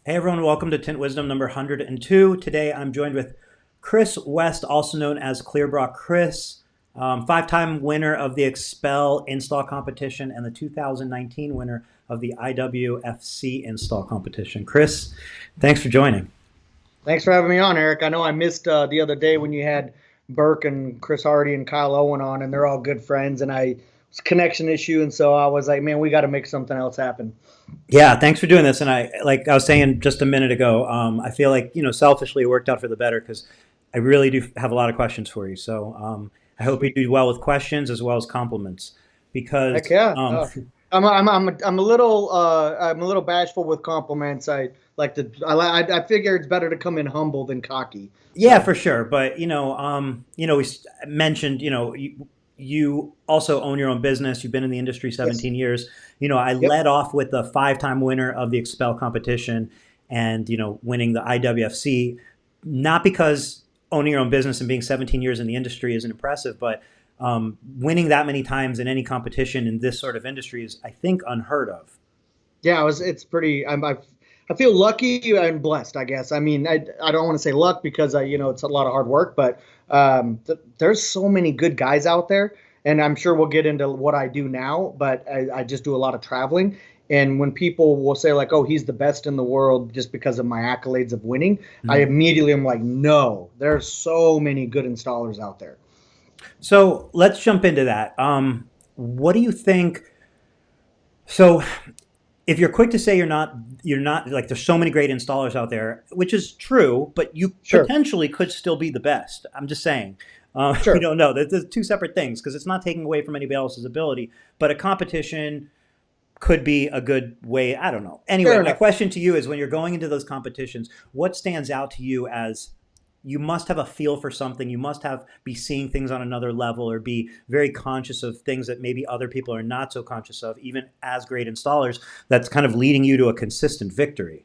Hey everyone, welcome to Tint Wisdom number 102. Today I'm joined with Chris West, also known as Clearbrock Chris, five-time winner of the XPEL Install Competition and the 2019 winner of the IWFC Install Competition. Chris, thanks for joining. Thanks for having me on, Eric. I know I missed the other day when you had Burke and Chris Hardy and Kyle Owen on, and they're all good friends. And it's a connection issue, and so I was like, man, we got to make something else happen. Yeah, thanks for doing this. And like I was saying just a minute ago, I feel like, selfishly it worked out for the better because I really do have a lot of questions for you. So I hope you Sweet. do well with questions as well as compliments Heck because yeah. I'm a little bashful with compliments. I like to. I figure it's better to come in humble than cocky. yeah, So for sure. But mentioned, you also own your own business. You've been in the industry yes. 17 years. I Yep. led off with the five-time winner of the XPEL competition, and winning the IWFC. Not because owning your own business and being 17 years in the industry isn't impressive, but winning that many times in any competition in this sort of industry is, I think, unheard of. Yeah, it's pretty. I feel lucky and blessed, I guess. I mean, I don't want to say luck because it's a lot of hard work, but there's so many good guys out there, and I'm sure we'll get into what I do now. But I just do a lot of traveling, and when people will say like, "Oh, he's the best in the world," just because of my accolades of winning, I Mhm. immediately am like, "No, there's so many good installers out there." So let's jump into that. What do you think? So if you're quick to say you're not like there's so many great installers out there, which is true, but you Sure, potentially could still be the best. I'm just saying. We sure, don't know. There's two separate things because it's not taking away from anybody else's ability, but a competition could be a good way. I don't know. Anyway, fair my enough. question to you is when you're going into those competitions, what stands out to you as you must have a feel for something. You must have be seeing things on another level or be very conscious of things that maybe other people are not so conscious of, even as great installers, that's kind of leading you to a consistent victory.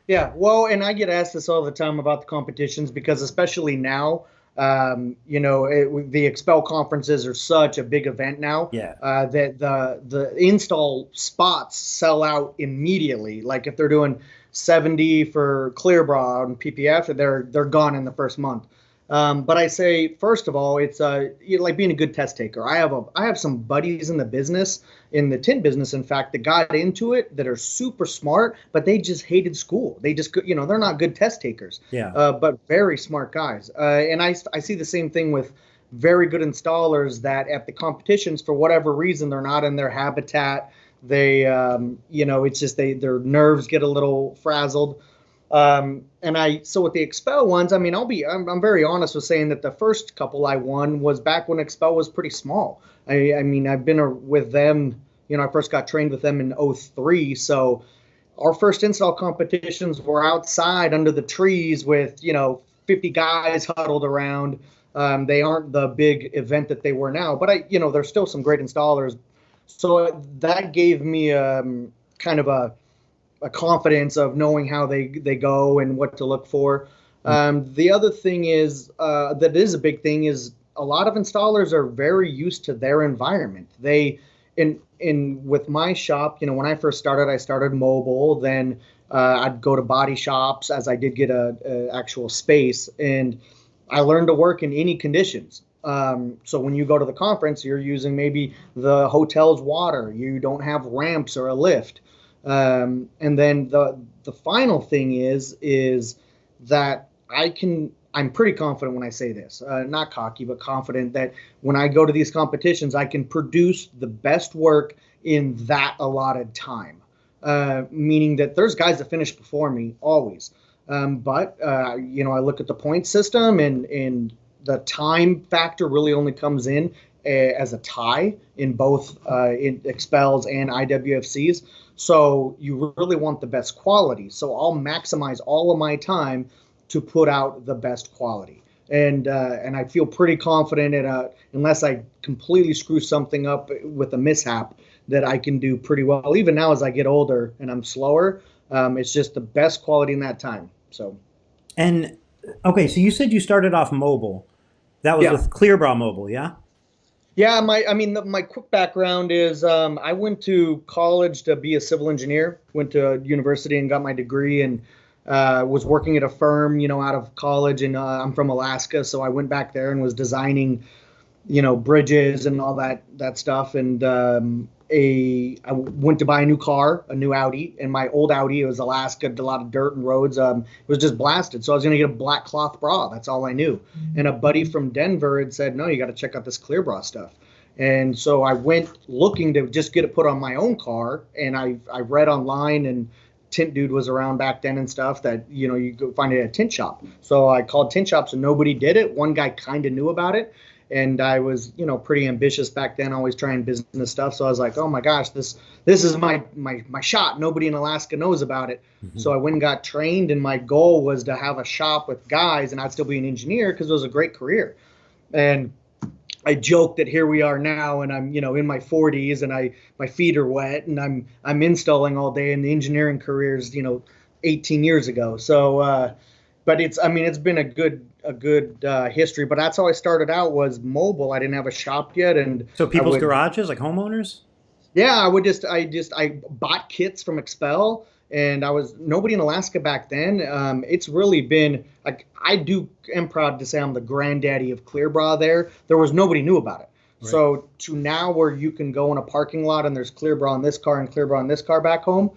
Yeah, well, and I get asked this all the time about the competitions because especially now, the Expel conferences are such a big event now Yeah. that the install spots sell out immediately. Like if they're doing 70 for Clearbra and PPF, they're gone in the first month. But I say, first of all, it's like being a good test taker. I have some buddies in the business, in the tint business, in fact, that got into it that are super smart, but they just hated school. They just, they're not good test takers, Yeah. but very smart guys. And I see the same thing with very good installers that at the competitions, for whatever reason, they're not in their habitat. It's just their nerves get a little frazzled. So with the Expel ones, I mean, I'm very honest with saying that the first couple I won was back when Expel was pretty small. I mean, I've been with them, I first got trained with them in '03. So our first install competitions were outside under the trees with, 50 guys huddled around. They aren't the big event that they were now, but there's still some great installers. So that gave me kind of a confidence of knowing how they go and what to look for. The other thing is that is a big thing is a lot of installers are very used to their environment. In with my shop, when I first started, I started mobile. Then I'd go to body shops as I did get a actual space, and I learned to work in any conditions. So when you go to the conference, you're using maybe the hotel's water. You don't have ramps or a lift. And then the final thing is that I'm pretty confident when I say this, not cocky, but confident that when I go to these competitions, I can produce the best work in that allotted time. Meaning that there's guys that finish before me always. I look at the point system and the time factor really only comes in as a tie in both in expels and IWFCs. So you really want the best quality. So I'll maximize all of my time to put out the best quality. And I feel pretty confident unless I completely screw something up with a mishap, that I can do pretty well. Even now, as I get older and I'm slower, it's just the best quality in that time. So And okay, so you said you started off mobile. That was yeah, with Clearbra Mobile, yeah? Yeah, my quick background is I went to college to be a civil engineer. Went to university and got my degree, and was working at a firm, out of college. And I'm from Alaska, so I went back there and was designing, bridges and all that stuff. And I went to buy a new car, a new Audi, and my old Audi, it was Alaska, did a lot of dirt and roads. It was just blasted. So I was going to get a black cloth bra. That's all I knew. And a buddy from Denver had said, no, you got to check out this clear bra stuff. And so I went looking to just get it put on my own car. And I read online, and Tint Dude was around back then and stuff, that, you go find it at a tint shop. So I called tint shops and nobody did it. One guy kind of knew about it. And I was, pretty ambitious back then, always trying business stuff. So I was like, oh my gosh, this is my shot. Nobody in Alaska knows about it. Mm-hmm. So I went and got trained, and my goal was to have a shop with guys, and I'd still be an engineer because it was a great career. And I joke that here we are now, and I'm, in my 40s, and my feet are wet, and I'm installing all day, and the engineering career is, 18 years ago. So, but it's been a good history. But that's how I started out, was mobile. I didn't have a shop yet, and so people's garages, like homeowners. Yeah, I bought kits from XPEL, and nobody in Alaska back then. It's really been like, am proud to say I'm the granddaddy of clear bra there. There was nobody knew about it. Right. So to now, where you can go in a parking lot and there's clear bra in this car and clear bra in this car back home,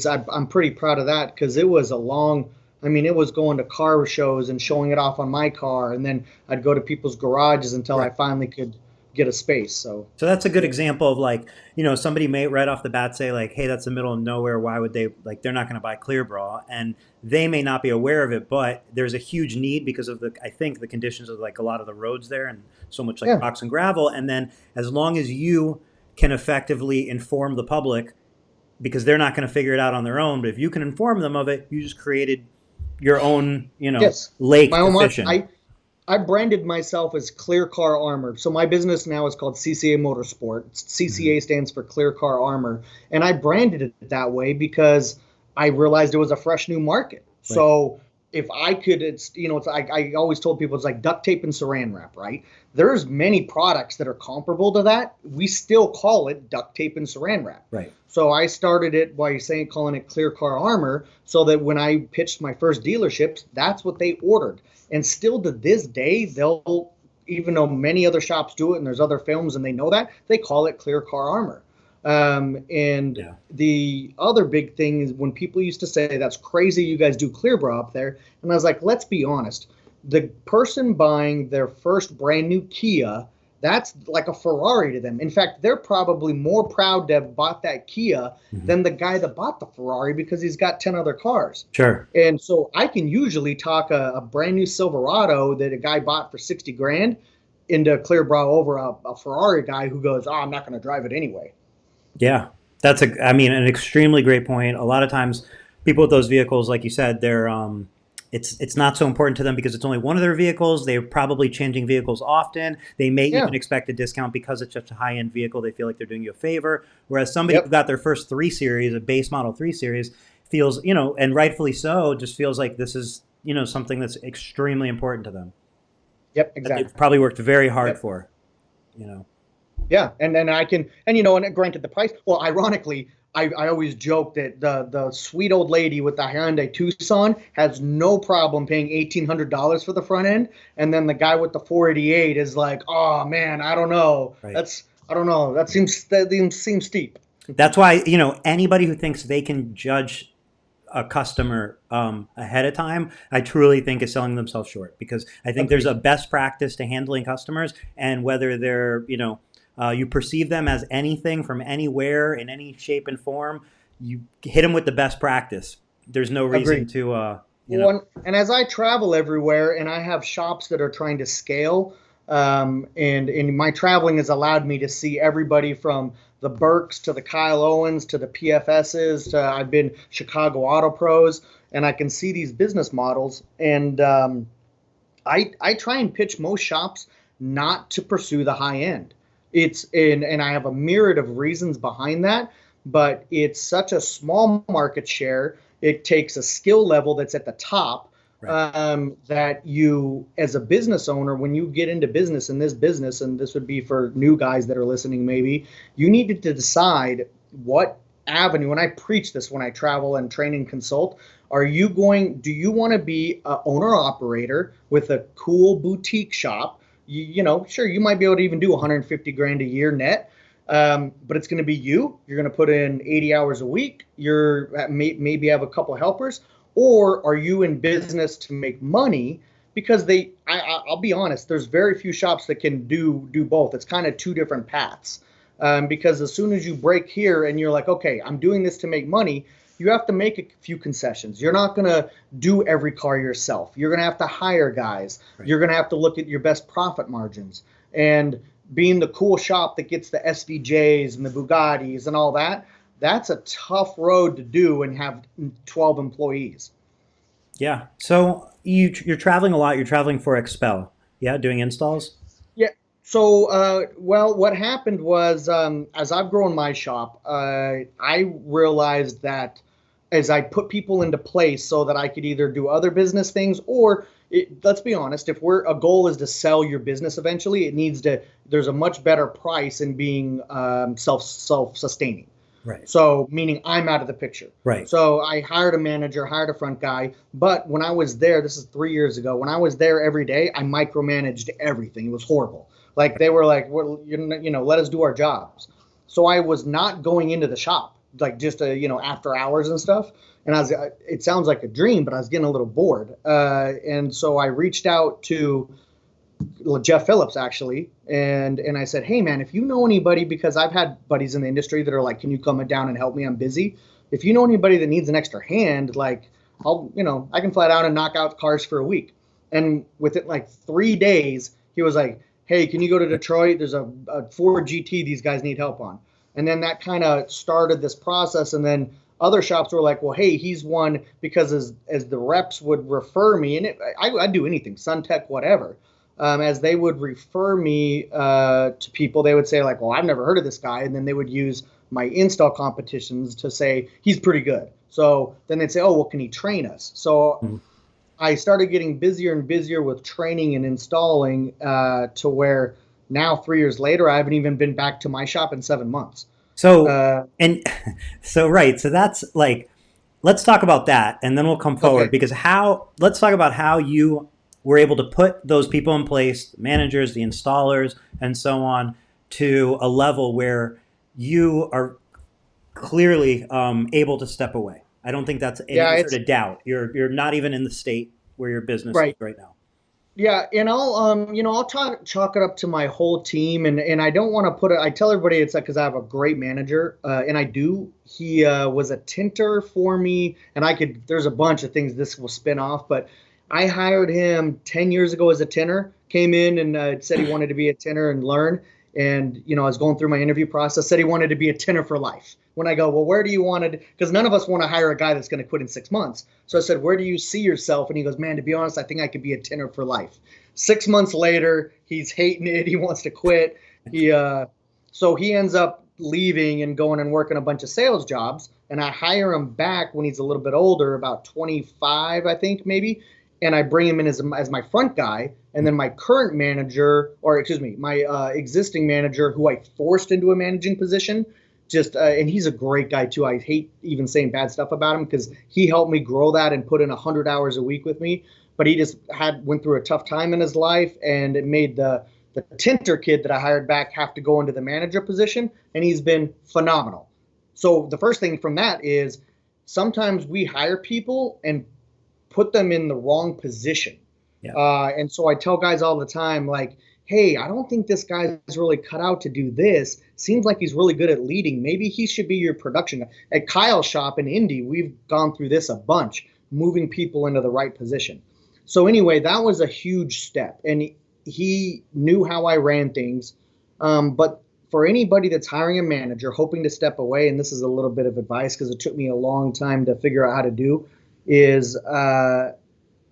I'm pretty proud of that, because it was it was going to car shows and showing it off on my car, and then I'd go to people's garages until I finally could get a space. So that's a good example of, like, somebody may right off the bat say, like, hey, that's the middle of nowhere. Why would they, like, they're not going to buy clear bra, and they may not be aware of it, but there's a huge need because of I think the conditions of, like, a lot of the roads there, and so much like rocks and gravel. And then as long as you can effectively inform the public, because they're not going to figure it out on their own, but if you can inform them of it, you just created your own, lake. My own market. I branded myself as Clear Car Armor. So my business now is called CCA Motorsport. CCA stands for Clear Car Armor. And I branded it that way because I realized it was a fresh new market. Right. So if I could, I always told people, it's like duct tape and saran wrap, right? There's many products that are comparable to that. We still call it duct tape and saran wrap. Right. So I started it by calling it Clear Car Armor, so that when I pitched my first dealerships, that's what they ordered. And still to this day, they'll, even though many other shops do it and there's other films and they know that, they call it Clear Car Armor. The other big thing is when people used to say, that's crazy, you guys do clear bra up there. And I was like, let's be honest. The person buying their first brand new Kia, that's like a Ferrari to them. In fact, they're probably more proud to have bought that Kia than the guy that bought the Ferrari, because he's got 10 other cars. Sure. And so I can usually talk a brand new Silverado that a guy bought for 60 grand into clear bra over a Ferrari guy who goes, I'm not going to drive it anyway. Yeah, that's an extremely great point. A lot of times people with those vehicles, like you said, they're it's not so important to them because it's only one of their vehicles. They're probably changing vehicles often. They may even expect a discount because it's such a high-end vehicle. They feel like they're doing you a favor. Whereas somebody who got their first 3 Series, a base model 3 Series, feels, and rightfully so, just feels like this is, something that's extremely important to them. Yep, exactly. They've probably worked very hard for, Yeah, and then I can, and granted the price, well, ironically, I always joke that the sweet old lady with the Hyundai Tucson has no problem paying $1,800 for the front end, and then the guy with the 488 is like, oh man, I don't know, right. I don't know, that seems steep. That's why anybody who thinks they can judge a customer ahead of time, I truly think is selling themselves short, because I think there's a best practice to handling customers, and whether they're you perceive them as anything from anywhere in any shape and form, you hit them with the best practice. There's no reason to, And as I travel everywhere and I have shops that are trying to scale, and my traveling has allowed me to see everybody from the Burks to the Kyle Owens to the PFSs to I've been Chicago Auto Pros, and I can see these business models. And I try and pitch most shops not to pursue the high end. And I have a myriad of reasons behind that, but it's such a small market share. It takes a skill level that's at the top Right. That you, as a business owner, when you get into business in this business, and this would be for new guys that are listening, maybe you needed to decide what avenue. And I preach this when I travel and train and consult. Do you want to be a owner operator with a cool boutique shop? Sure, you might be able to even do 150 grand a year net. But it's going to be you. You're going to put in 80 hours a week. Maybe have a couple helpers, or are you in business to make money? Because I'll be honest, there's very few shops that can do both. It's kind of two different paths. Because as soon as you break here and you're like, okay, I'm doing this to make money, you have to make a few concessions. You're not going to do every car yourself. You're going to have to hire guys. Right. You're going to have to look at your best profit margins. And being the cool shop that gets the SVJs and the Bugattis and all that, that's a tough road to do and have 12 employees. Yeah. So you're traveling a lot. You're traveling for XPEL. Yeah, doing installs? Yeah. So, what happened was, as I've grown my shop, I realized that as I put people into place so that I could either do other business things or let's be honest, if a goal is to sell your business eventually, there's a much better price in being self-sustaining. Right. So meaning I'm out of the picture. Right. So I hired a manager, hired a front guy. But when I was there, this is 3 years ago, when I was there every day, I micromanaged everything. It was horrible. Like they were like, well, let us do our jobs. So I was not going into the shop, like just after hours and stuff. And it sounds like a dream, but I was getting a little bored. And so I reached out to Jeff Phillips actually. And I said, hey man, if you know anybody, because I've had buddies in the industry that are like, can you come down and help me? I'm busy. If you know anybody that needs an extra hand, like I can fly down and knock out cars for a week. And within like 3 days, he was like, hey, can you go to Detroit? There's a Ford GT these guys need help on. And then that kind of started this process. And then other shops were like, well, hey, he's one, because as the reps would refer me, and I'd do anything, Suntech, whatever. As they would refer me to people, they would say like, well, I've never heard of this guy. And then they would use my install competitions to say he's pretty good. So then they'd say, oh, well, can he train us? So I started getting busier and busier with training and installing to where now 3 years later, I haven't even been back to my shop in 7 months. So, right. So that's like, let's talk about that and then we'll come forward. Okay. Because let's talk about how you were able to put those people in place, the managers, the installers, and so on, to a level where you are clearly able to step away. I don't think that's any sort of doubt. You're not even in the state where your business is right now. Yeah, and I'll chalk it up to my whole team, and I don't want to put it. I tell everybody it's like because I have a great manager, and I do. He was a tinter for me, and there's a bunch of things this will spin off, but I hired him 10 years ago as a tinter. Came in and said he wanted to be a tinter and learn. And, I was going through my interview process, said he wanted to be a tinter for life. When I go, well, where do you want to, because none of us want to hire a guy that's going to quit in 6 months. So I said, where do you see yourself? And he goes, man, to be honest, I think I could be a tinter for life. 6 months later, he's hating it. He wants to quit. So he ends up leaving and going and working a bunch of sales jobs. And I hire him back when he's a little bit older, about 25, I think, maybe. And I bring him in as my front guy. And then my current manager, my existing manager, who I forced into a managing position, and he's a great guy too. I hate even saying bad stuff about him because he helped me grow that and put in 100 hours a week with me. But he just went through a tough time in his life, and it made the tinter kid that I hired back have to go into the manager position, and he's been phenomenal. So the first thing from that is sometimes we hire people and put them in the wrong position. Yeah. And so I tell guys all the time, like, hey, I don't think this guy's really cut out to do this. Seems like he's really good at leading. Maybe he should be your production guy. At Kyle's shop in Indy, we've gone through this a bunch, moving people into the right position. So anyway, that was a huge step. And he knew how I ran things. But for anybody that's hiring a manager, hoping to step away, and this is a little bit of advice because it took me a long time to figure out how to do, is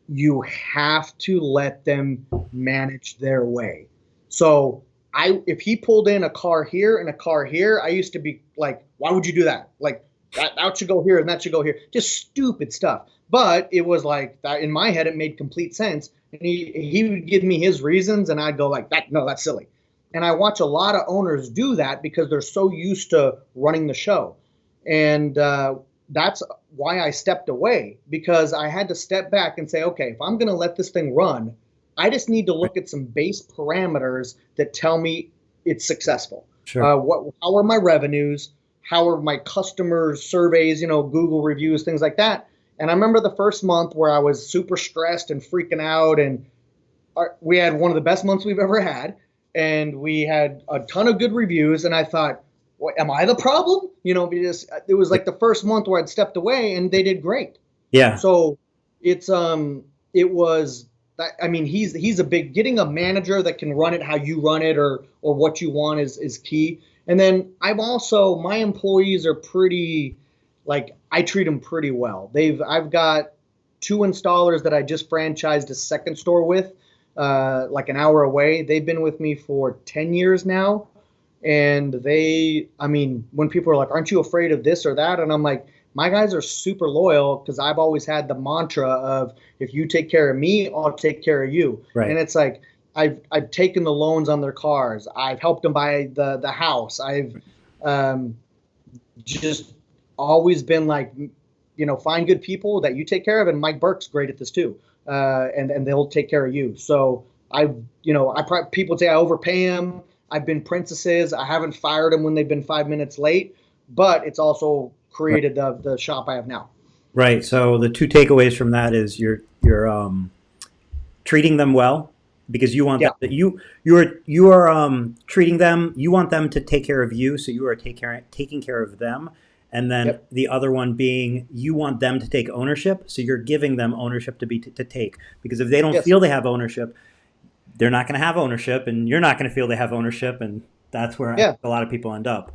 you have to let them manage their way. So if he pulled in a car here and a car here, I used to be like, why would you do that? Like, that should go here and that should go here. Just stupid stuff. But it was like that in my head, it made complete sense. And he would give me his reasons, and I'd go like, that, no, that's silly. And I watch a lot of owners do that because they're so used to running the show. And that's why I stepped away, because I had to step back and say, okay, if I'm going to let this thing run, I just need to look at some base parameters that tell me it's successful. Sure. How are my revenues? How are my customer surveys, Google reviews, things like that. And I remember the first month where I was super stressed and freaking out, and we had one of the best months we've ever had, and we had a ton of good reviews, and I thought, what, am I the problem? Because it was like the first month where I'd stepped away, and they did great. Yeah. So it was, I mean, he's a big, getting a manager that can run it how you run it or what you want is key. And then my employees are pretty, like, I treat them pretty well. I've got 2 installers that I just franchised a second store with, like an hour away. They've been with me for 10 years now. And when people are like, aren't you afraid of this or that? And I'm like, my guys are super loyal because I've always had the mantra of, if you take care of me, I'll take care of you. Right. And it's like, I've taken the loans on their cars. I've helped them buy the house. I've just always been like, find good people that you take care of. And Mike Burke's great at this too. And they'll take care of you. So people say I overpay them. I've been princesses. I haven't fired them when they've been 5 minutes late, but it's also created the shop I have now. Right. So the 2 takeaways from that is you're treating them well, because you want them you are treating them. You want them to take care of you, so you are taking care of them. And then the other one being, you want them to take ownership, so you're giving them ownership to take. Because if they don't feel they have ownership, they're not going to have ownership, and you're not going to feel they have ownership, and that's where a lot of people end up.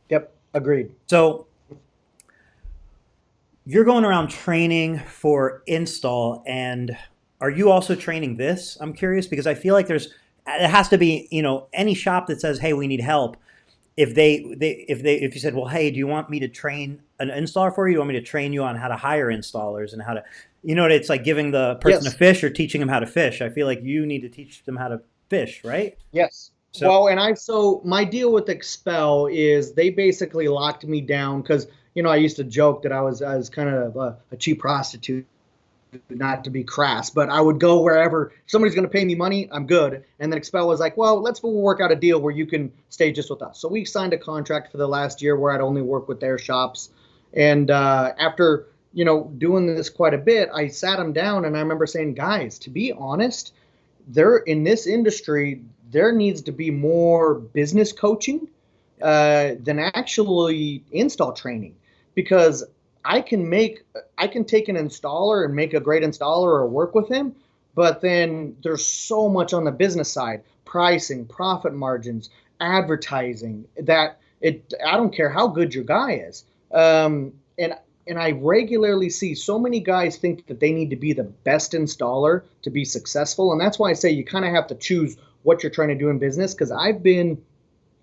Yep, agreed. So you're going around training for install, and are you also training this? I'm curious, because I feel like it has to be, any shop that says, hey, we need help. If you said, well, hey, do you want me to train an installer for you? Do you want me to train you on how to hire installers and how to, it's like giving the person a fish or teaching them how to fish. I feel like you need to teach them how to fish, right? Yes. So my deal with XPEL is they basically locked me down because, I used to joke that I was kind of a cheap prostitute, not to be crass, but I would go wherever somebody's going to pay me money, I'm good. And then XPEL was like, well, let's work out a deal where you can stay just with us. So we signed a contract for the last year where I'd only work with their shops. And after, doing this quite a bit, I sat them down and I remember saying, guys, to be honest, in this industry, there needs to be more business coaching than actually install training, because I can take an installer and make a great installer or work with him, but then there's so much on the business side, pricing, profit margins, advertising, that I don't care how good your guy is. And I regularly see so many guys think that they need to be the best installer to be successful. And that's why I say you kind of have to choose what you're trying to do in business, because I've been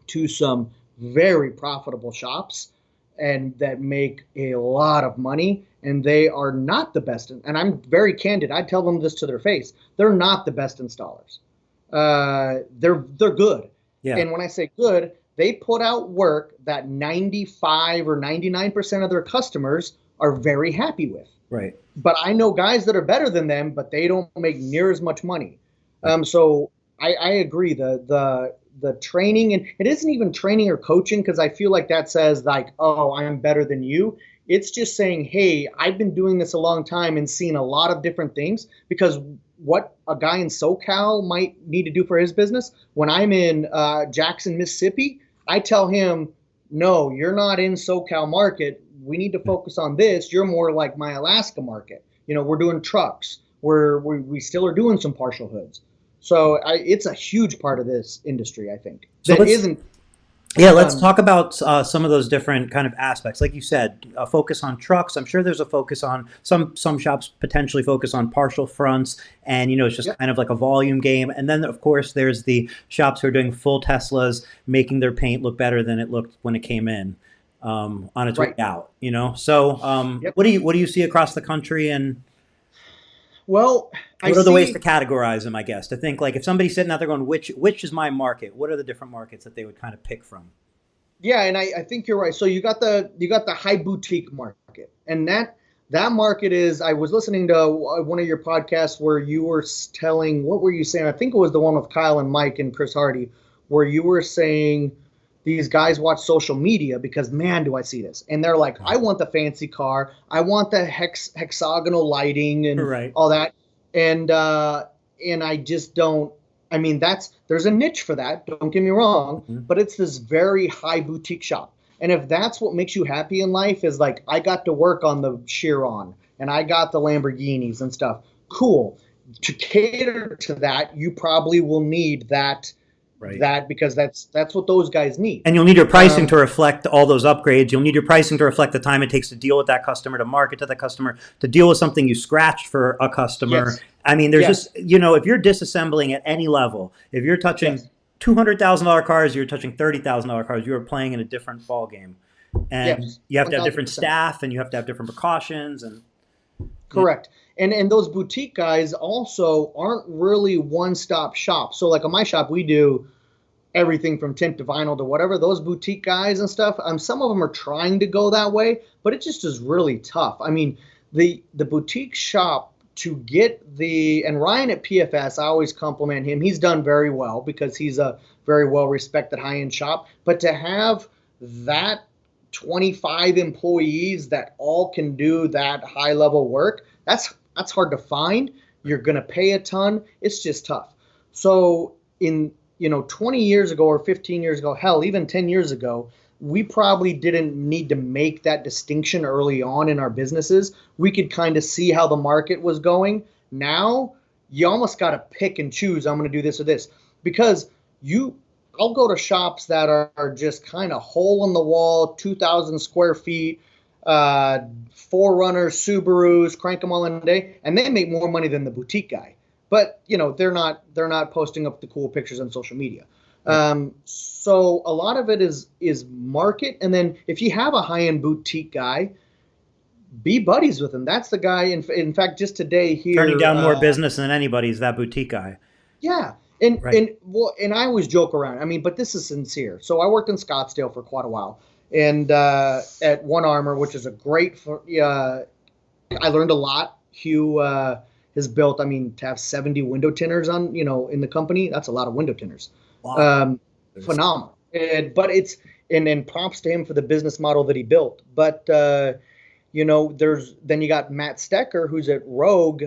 to some very profitable shops and that make a lot of money, and they are not the best. And I'm very candid. I tell them this to their face. They're not the best installers. They're good. Yeah. And when I say good, they put out work that 95 or 99% of their customers are very happy with. Right. But I know guys that are better than them, but they don't make near as much money. So I agree. The training, and it isn't even training or coaching, because I feel like that says like, oh, I'm better than you. It's just saying, hey, I've been doing this a long time and seen a lot of different things, because what a guy in SoCal might need to do for his business, when I'm in Jackson, Mississippi, I tell him, no, you're not in SoCal market. We need to focus on this. You're more like my Alaska market. We're doing trucks. We still are doing some partial hoods. So it's a huge part of this industry, I think. So let's talk about some of those different kind of aspects. Like you said, a focus on trucks. I'm sure there's a focus on some shops potentially focus on partial fronts, and it's just kind of like a volume game. And then of course there's the shops who are doing full Teslas, making their paint look better than it looked when it came in. on its way Right. out. So Yep. what do you see across the country, and Well, I what are the ways to see. categorize them? I guess to think like if somebody's sitting out there going, which is my market? What are the different markets that they would kind of pick from? Yeah, and I think you're right. So you got the high boutique market, and that market is. I was listening to one of your podcasts where you were telling, what were you saying? I think it was the one with Kyle and Mike and Chris Hardy, where you were saying these guys watch social media because, man, do I see this, and they're like, I want the fancy car, I want the hexagonal lighting and Right. all that, and I just don't. I mean, there's a niche for that. Don't get me wrong, Mhm. but it's this very high boutique shop. And if that's what makes you happy in life, is like, I got to work on the Chiron and I got the Lamborghinis and stuff. Cool. To cater to that, you probably will need that Right. that because that's what those guys need. And you'll need your pricing Um, to reflect all those upgrades. You'll need your pricing to reflect the time it takes to deal with that customer, to market to the customer, to deal with something you scratched for a customer. yes, I mean, there's yes, just, if you're disassembling at any level, if you're touching yes, $200,000 cars, you're touching $30,000 cars, you're playing in a different ball game. And yes, you have to have different 1000%. staff, and you have to have different precautions. And yeah, Correct. And those boutique guys also aren't really one-stop shops. So like in my shop, we do everything from tint to vinyl to whatever. Those boutique guys and stuff, some of them are trying to go that way, but it just is really tough. I mean, the boutique shop to get and Ryan at PFS, I always compliment him. He's done very well because he's a very well respected high end shop. But to have that 25 employees that all can do that high level work, that's hard to find. You're going to pay a ton. It's just tough. So in 20 years ago or 15 years ago, hell, even 10 years ago, we probably didn't need to make that distinction early on in our businesses. We could kind of see how the market was going. Now, you almost got to pick and choose. I'm going to do this or this because I'll go to shops that are just kind of hole in the wall, 2,000 square feet, Forerunners, Subarus, crank them all in a day, and they make more money than the boutique guy. But they're not posting up the cool pictures on social media. right. So a lot of it is market, and then if you have a high end boutique guy, be buddies with him. That's the guy. In fact, just today Turning here, down more business than anybody is that boutique guy. yeah, and Right. and well, and I always joke around. I mean, but this is sincere. So I worked in Scottsdale for quite a while, and at One Armor, which is a great. I learned a lot. Hugh has built. I mean, to have 70 window tinners on, in the company, that's a lot of window tinners. Wow. Um, Phenomenal. But and props to him for the business model that he built. But then you got Matt Stecker, who's at Rogue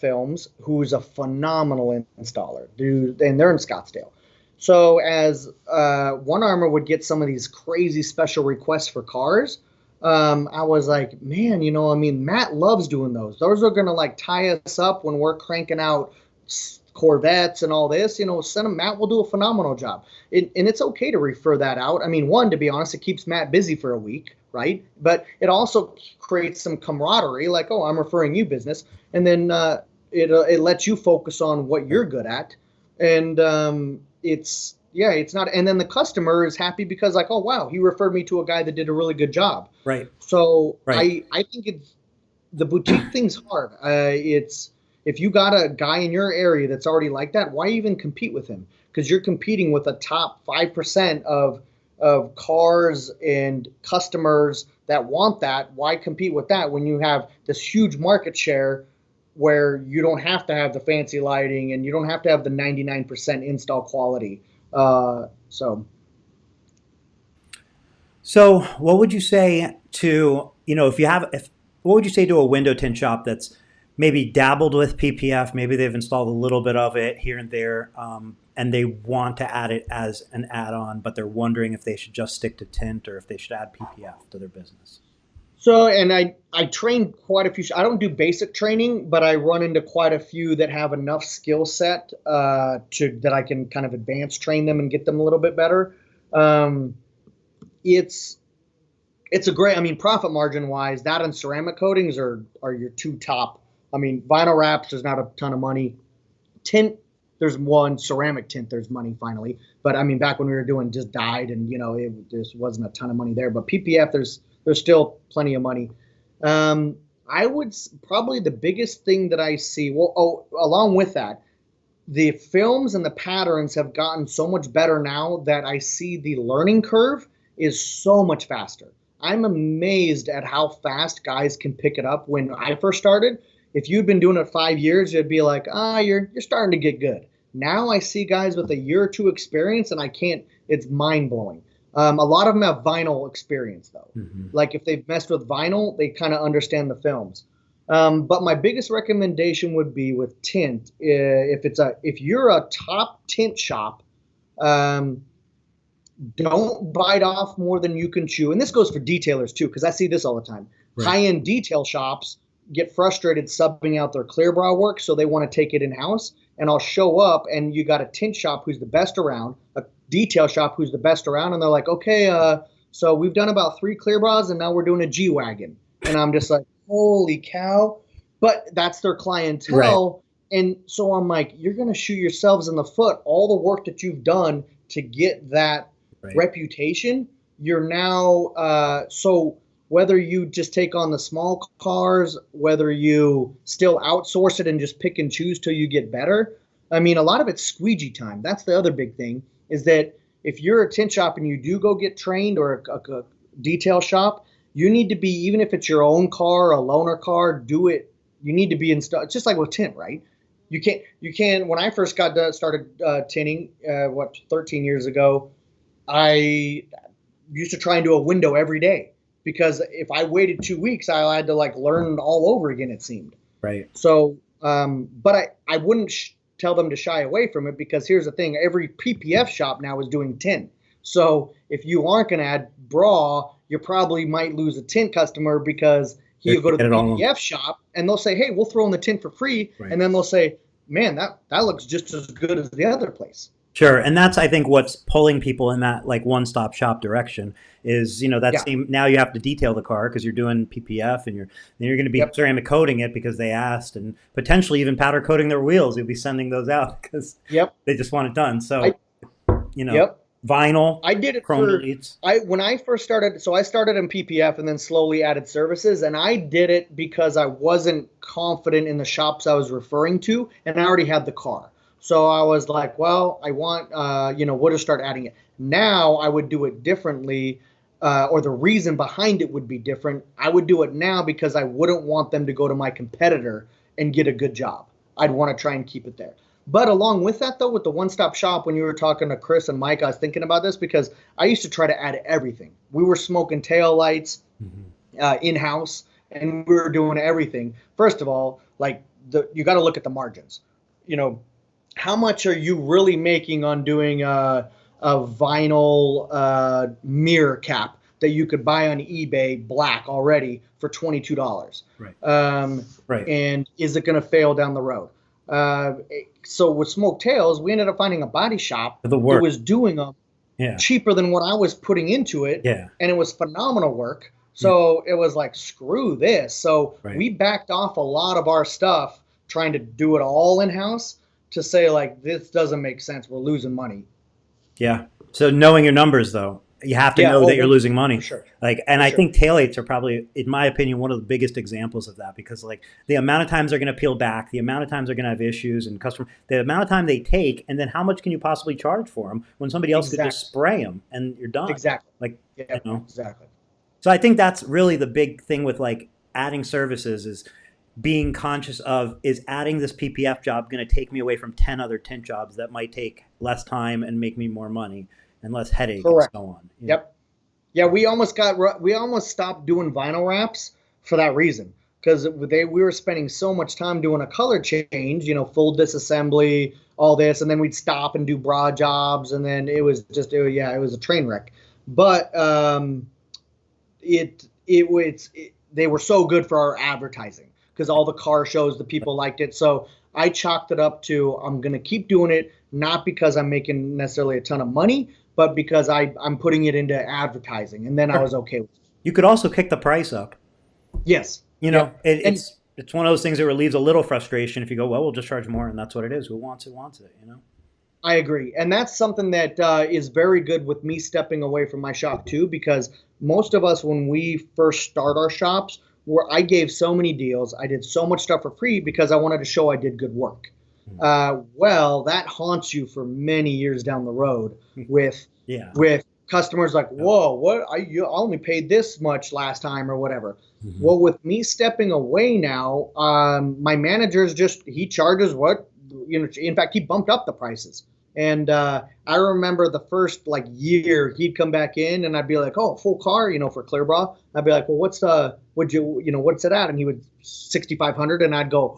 Films, who's a phenomenal installer, dude, and they're in Scottsdale. So as One Armor would get some of these crazy special requests for cars, I was like, man, I mean, Matt loves doing those. Those are gonna like tie us up when we're cranking out Corvettes and all this. Send him. Matt will do a phenomenal job. And it's okay to refer that out. I mean, one, to be honest, it keeps Matt busy for a week, right? But it also creates some camaraderie, like, oh, I'm referring you business, and then it lets you focus on what you're good at, and it's not. And then the customer is happy because, like, oh wow, he referred me to a guy that did a really good job. Right. So Right. I think the boutique thing's hard. It's if you got a guy in your area that's already like that, why even compete with him? Because you're competing with the top 5% of cars and customers that want that. Why compete with that when you have this huge market share where you don't have to have the fancy lighting and you don't have to have the 99% install quality? So So, what would you say to, if what would you say to a window tint shop that's maybe dabbled with PPF, maybe they've installed a little bit of it here and there, and they want to add it as an add-on, but they're wondering if they should just stick to tint or if they should add PPF to their business? and I train quite a few. I don't do basic training, but I run into quite a few that have enough skill set that I can kind of advance train them and get them a little bit better. It's a great. I mean, profit margin wise, that and ceramic coatings are your two top. I mean, vinyl wraps, there's not a ton of money. Tint there's one ceramic tint, there's money finally. But I mean, back when we were doing just dyed and, it just wasn't a ton of money there. But PPF, there's still plenty of money. I would probably the biggest thing that I see, along with that, the films and the patterns have gotten so much better now that I see the learning curve is so much faster. I'm amazed at how fast guys can pick it up. When I first started, if you'd been doing it 5 years, you'd be like, you're starting to get good. Now I see guys with a year or two experience, and it's mind blowing. A lot of them have vinyl experience though. Like if they've messed with vinyl, they kind of understand the films. But my biggest recommendation would be with tint. If you're a top tint shop, don't bite off more than you can chew. And this goes for detailers too, because I see this all the time. Right. High-end detail shops get frustrated subbing out their clear bra work, so they want to take it in-house. And I'll show up, and you got a tint shop who's the best around, a detail shop who's the best around, and they're like, okay, so we've done about 3 clear bras, and now we're doing a G-Wagon. And I'm just like, holy cow. But that's their clientele. Right. And so I'm like, you're going to shoot yourselves in the foot. All the work that you've done to get that reputation, you're now, so whether you just take on the small cars, whether you still outsource it and just pick and choose till you get better. I mean, a lot of it's squeegee time. That's the other big thing, is that if you're a tint shop and you do go get trained, or a detail shop, you need to be, even if it's your own car, a loaner car, do it. You need to be installed. It's just like with tint, right? You can't, when I first started tinting, 13 years ago, I used to try and do a window every day, because if I waited 2 weeks, I had to learn all over again, it seemed. Right. So, but I wouldn't tell them to shy away from it, because here's the thing. Every PPF shop now is doing tint. So if you aren't going to add bra, you probably might lose a tint customer, because he'll go to the PPF shop and they'll say, hey, we'll throw in the tint for free. Right. And then they'll say, man, that looks just as good as the other place. Sure. And that's, I think, what's pulling people in that one-stop shop direction is, now you have to detail the car because you're doing PPF, and then you're going to be ceramic coating it because they asked, and potentially even powder coating their wheels. You'll be sending those out because they just want it done. So, vinyl. I did it chrome deletes. When I first started, so I started in PPF and then slowly added services, and I did it because I wasn't confident in the shops I was referring to, and I already had the car. So I was like, well, I want, we'll just start adding it. Now I would do it differently, or the reason behind it would be different. I would do it now because I wouldn't want them to go to my competitor and get a good job. I'd want to try and keep it there. But along with that, though, with the one-stop shop, when you were talking to Chris and Mike, I was thinking about this because I used to try to add everything. We were smoking tail lights in-house, and we were doing everything. First of all, you got to look at the margins. How much are you really making on doing a vinyl mirror cap that you could buy on eBay black already for $22? Right. Right. And is it going to fail down the road? So with Smoke Tails, we ended up finding a body shop that was doing them cheaper than what I was putting into it. Yeah. And it was phenomenal work. So it was like, screw this. So we backed off a lot of our stuff, trying to do it all in-house, to say, this doesn't make sense. We're losing money. Yeah. So knowing your numbers, though, you have to know that you're losing money. For sure. I think taillights are probably, in my opinion, one of the biggest examples of that, because the amount of times they're going to peel back, the amount of times they're going to have issues, and the amount of time they take, and then how much can you possibly charge for them when somebody else could just spray them and you're done. Exactly. Exactly. So I think that's really the big thing with adding services, is being conscious of, is adding this PPF job going to take me away from 10 other tint jobs that might take less time and make me more money and less headache. Correct. And so on. Yep. Yeah, we almost stopped doing vinyl wraps for that reason, because we were spending so much time doing a color change, full disassembly, all this, and then we'd stop and do bra jobs, and then it was a train wreck. But they were so good for our advertising, because all the car shows, the people liked it. So I chalked it up to, I'm going to keep doing it, not because I'm making necessarily a ton of money, but because I'm putting it into advertising. And then I was okay with it. You could also kick the price up. Yes. It's it's one of those things that relieves a little frustration if you go, well, we'll just charge more, and that's what it is. Who wants it, wants it, you know? I agree. And that's something that is very good with me stepping away from my shop too, because most of us, when we first start our shops, where I gave so many deals, I did so much stuff for free because I wanted to show I did good work. Well, that haunts you for many years down the road with with customers like, whoa, what? I only paid this much last time or whatever. Well, with me stepping away now, my manager's he charges what, you know, in fact, he bumped up the prices. And I remember the first year he'd come back in and I'd be like, oh, full car, you know, for Clearbra. I'd be like, well, what's it at? And he would 6,500, and I'd go,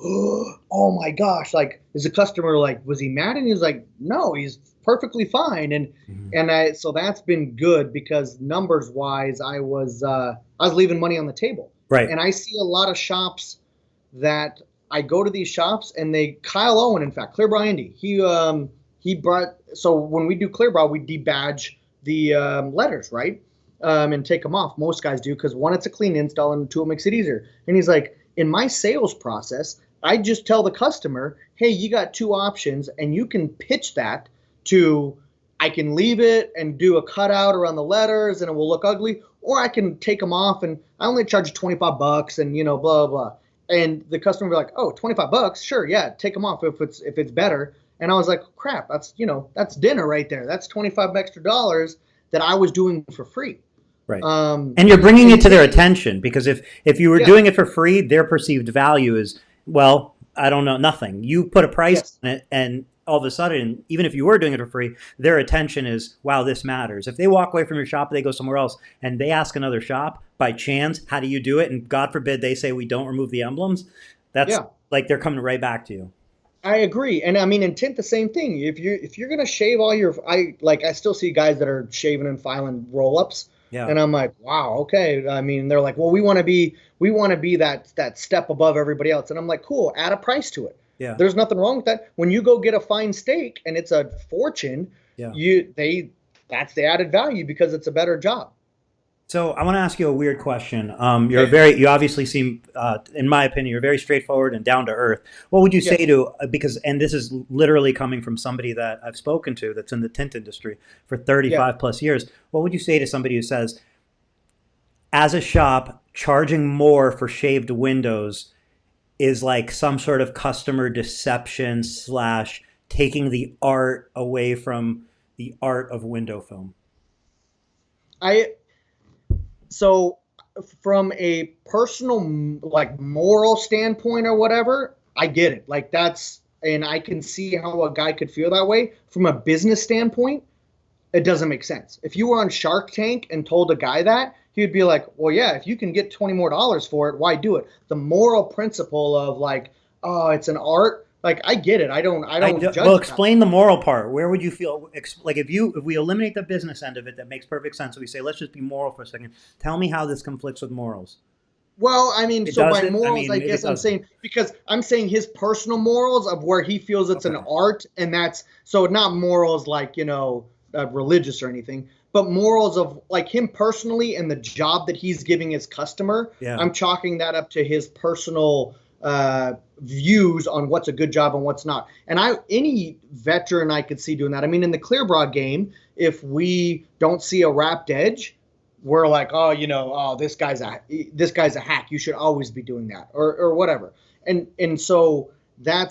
oh my gosh, is the customer was he mad? And he was like, no, he's perfectly fine. And so that's been good because numbers wise, I was leaving money on the table. Right. And I see a lot of shops that I go to these shops and Kyle Owen, in fact, Clearbra Indy, he brought, so when we do Clearbra, we debadge the letters, right? And take them off. Most guys do, because one, it's a clean install, and two, it makes it easier. And he's like, in my sales process, I just tell the customer, hey, you got two options, and you can pitch that to, I can leave it and do a cutout around the letters and it will look ugly, or I can take them off and I only charge you $25 and, you know, blah, blah, blah. And the customer will be like, oh, $25? Sure, yeah, take them off if it's better. And I was like, crap, that's dinner right there. That's $25 extra that I was doing for free. Right. And you're bringing it to their attention, because if you were doing it for free, their perceived value is, well, I don't know, nothing. You put a price on it, and all of a sudden, even if you were doing it for free, their attention is, wow, this matters. If they walk away from your shop, they go somewhere else, and they ask another shop by chance, how do you do it? And God forbid they say we don't remove the emblems. That's like they're coming right back to you. I agree. And I mean, in tint, the same thing. If you're going to shave all your, I still see guys that are shaving and filing roll-ups. Yeah. And I'm like, wow, okay. I mean, they're like, well, we want to be that step above everybody else. And I'm like, cool, add a price to it. Yeah. There's nothing wrong with that. When you go get a fine steak and it's a fortune, that's the added value because it's a better job. So I want to ask you a weird question. You obviously seem, in my opinion, you're very straightforward and down to earth. What would you say to, and this is literally coming from somebody that I've spoken to that's in the tint industry for 35 plus years. What would you say to somebody who says, as a shop, charging more for shaved windows is like some sort of customer deception / taking the art away from the art of window film? So from a personal, moral standpoint or whatever, I get it. And I can see how a guy could feel that way. From a business standpoint, it doesn't make sense. If you were on Shark Tank and told a guy that, he'd be like, well, yeah, if you can get $20 more for it, why do it? The moral principle of oh, it's an art. I get it. I don't judge. Well, explain the moral part. Where would you feel if we eliminate the business end of it, that makes perfect sense. So we say, let's just be moral for a second. Tell me how this conflicts with morals. Well, I mean, so by morals, I guess I'm saying, because I'm saying his personal morals of where he feels it's an art, and that's so not morals religious or anything, but morals of him personally and the job that he's giving his customer. Yeah. I'm chalking that up to his personal views on what's a good job and what's not. And any veteran I could see doing that. I mean, in the Clearbra game, if we don't see a wrapped edge, we're like, oh, this guy's a hack. You should always be doing that, or whatever. And so I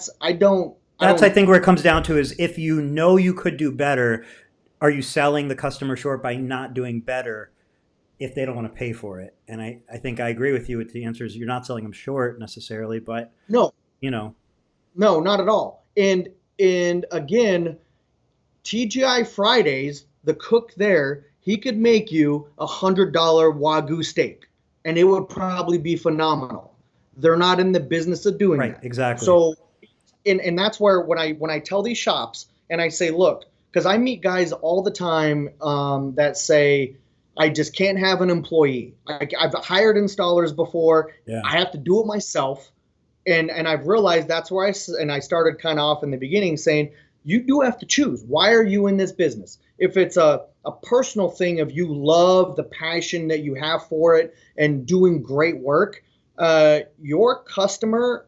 think where it comes down to is, if you know you could do better, are you selling the customer short by not doing better if they don't want to pay for it? And I think I agree with you. The answer is you're not selling them short necessarily, but no, not at all. And again, TGI Fridays, the cook there, he could make you $100 Wagyu steak, and it would probably be phenomenal. They're not in the business of doing that. Exactly. So, and that's where when I tell these shops and I say, look, because I meet guys all the time that say, I just can't have an employee. I've hired installers before. Yeah. I have to do it myself. And I've realized that's where I started kind of off in the beginning saying, you do have to choose. Why are you in this business? If it's a personal thing of you love the passion that you have for it and doing great work, your customer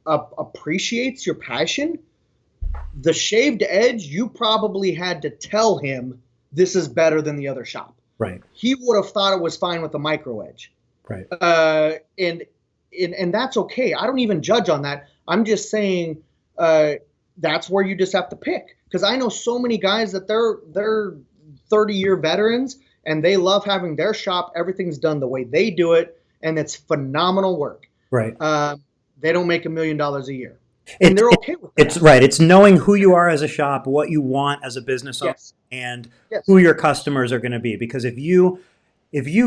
appreciates your passion. The shaved edge, you probably had to tell him this is better than the other shop. Right. He would have thought it was fine with the micro edge. Right. And that's okay. I don't even judge on that. I'm just saying that's where you just have to pick. Because I know so many guys that they're 30-year veterans and they love having their shop. Everything's done the way they do it, and it's phenomenal work. Right. They don't make $1 million a year. And they're okay with that. It's right. It's knowing who you are as a shop, what you want as a business owner, Yes. and Yes. who your customers are going to be. Because if you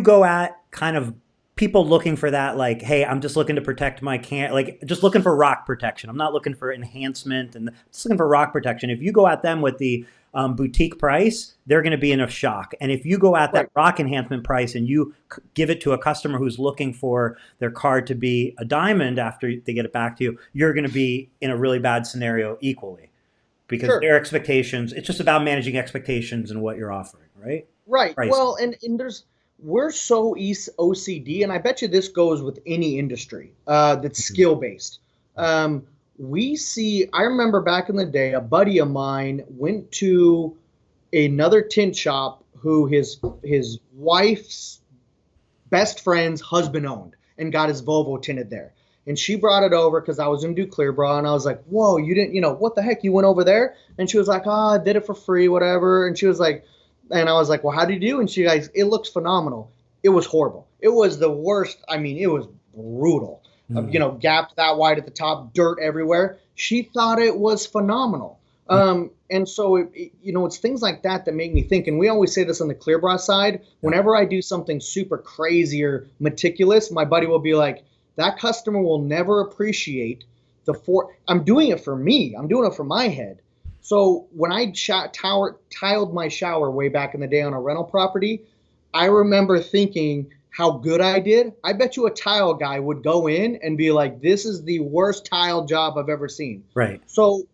go at kind of people looking for that, like, hey, I'm just looking to protect my like just looking for rock protection. I'm not looking for enhancement, and just looking for rock protection. If you go at them with the boutique price, they're going to be in a shock. And if you go at that rock enhancement price and you give it to a customer who's looking for their car to be a diamond after they get it back to you, you're going to be in a really bad scenario equally, because their expectations, it's just about managing expectations and what you're offering, right? Right. Pricing. Well, and we're so OCD, and I bet you this goes with any industry that's skill based. I remember back in the day, a buddy of mine went to another tint shop who his wife's best friend's husband owned, and got his Volvo tinted there. And she brought it over because I was going to do clear bra, and I was like, whoa, you didn't, what the heck, you went over there? And she was like, I did it for free, whatever. And she was like, and I was like, well, how did you do? And she goes, it looks phenomenal. It was horrible. It was the worst. I mean, it was brutal. Gapped that wide at the top, dirt everywhere. She thought it was phenomenal. And so, it's things like that that make me think. And we always say this on the clear bra side. Whenever I do something super crazy or meticulous, my buddy will be like, that customer will never appreciate I'm doing it for me. I'm doing it for my head. So when I tiled my shower way back in the day on a rental property, I remember thinking how good I did. I bet you a tile guy would go in and be like, this is the worst tile job I've ever seen. Right. So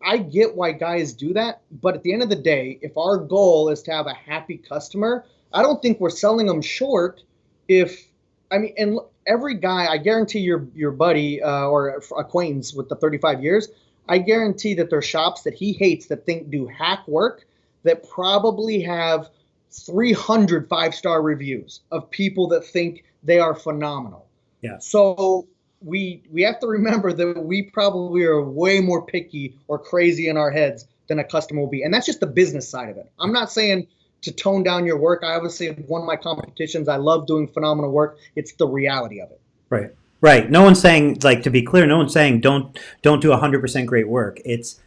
I get why guys do that. But at the end of the day, if our goal is to have a happy customer, I don't think we're selling them short. And every guy, I guarantee your buddy or acquaintance with the 35 years, I guarantee that there's shops that he hates that do hack work that probably have 300 5-star reviews of people that think they are phenomenal. Yeah. So we have to remember that we probably are way more picky or crazy in our heads than a customer will be. And that's just the business side of it. I'm not saying to tone down your work. I obviously have won my competitions. I love doing phenomenal work. It's the reality of it. Right. Right. No one's saying, like, to be clear, no one's saying don't do 100% great work. It's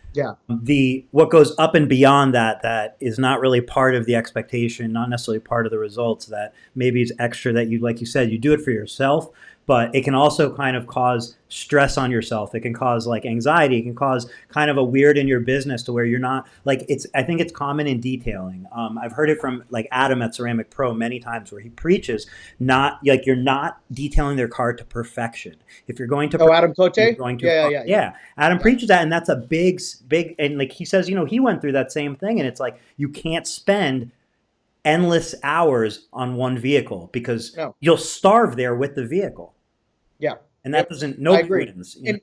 what goes up and beyond that is not really part of the expectation, not necessarily part of the results, that maybe is extra that you, like you said, you do it for yourself, but it can also kind of cause stress on yourself. It can cause like anxiety. It can cause kind of a weird in your business to where you're not like, I think it's common in detailing. I've heard it from like Adam at Ceramic Pro many times where he preaches you're not detailing their car to perfection. If you're going to, Adam Cote? Yeah. Adam preaches that. And that's a big, and like he says, he went through that same thing, and it's like, you can't spend endless hours on one vehicle because you'll starve there with the vehicle. Yeah. And that doesn't, no wins. And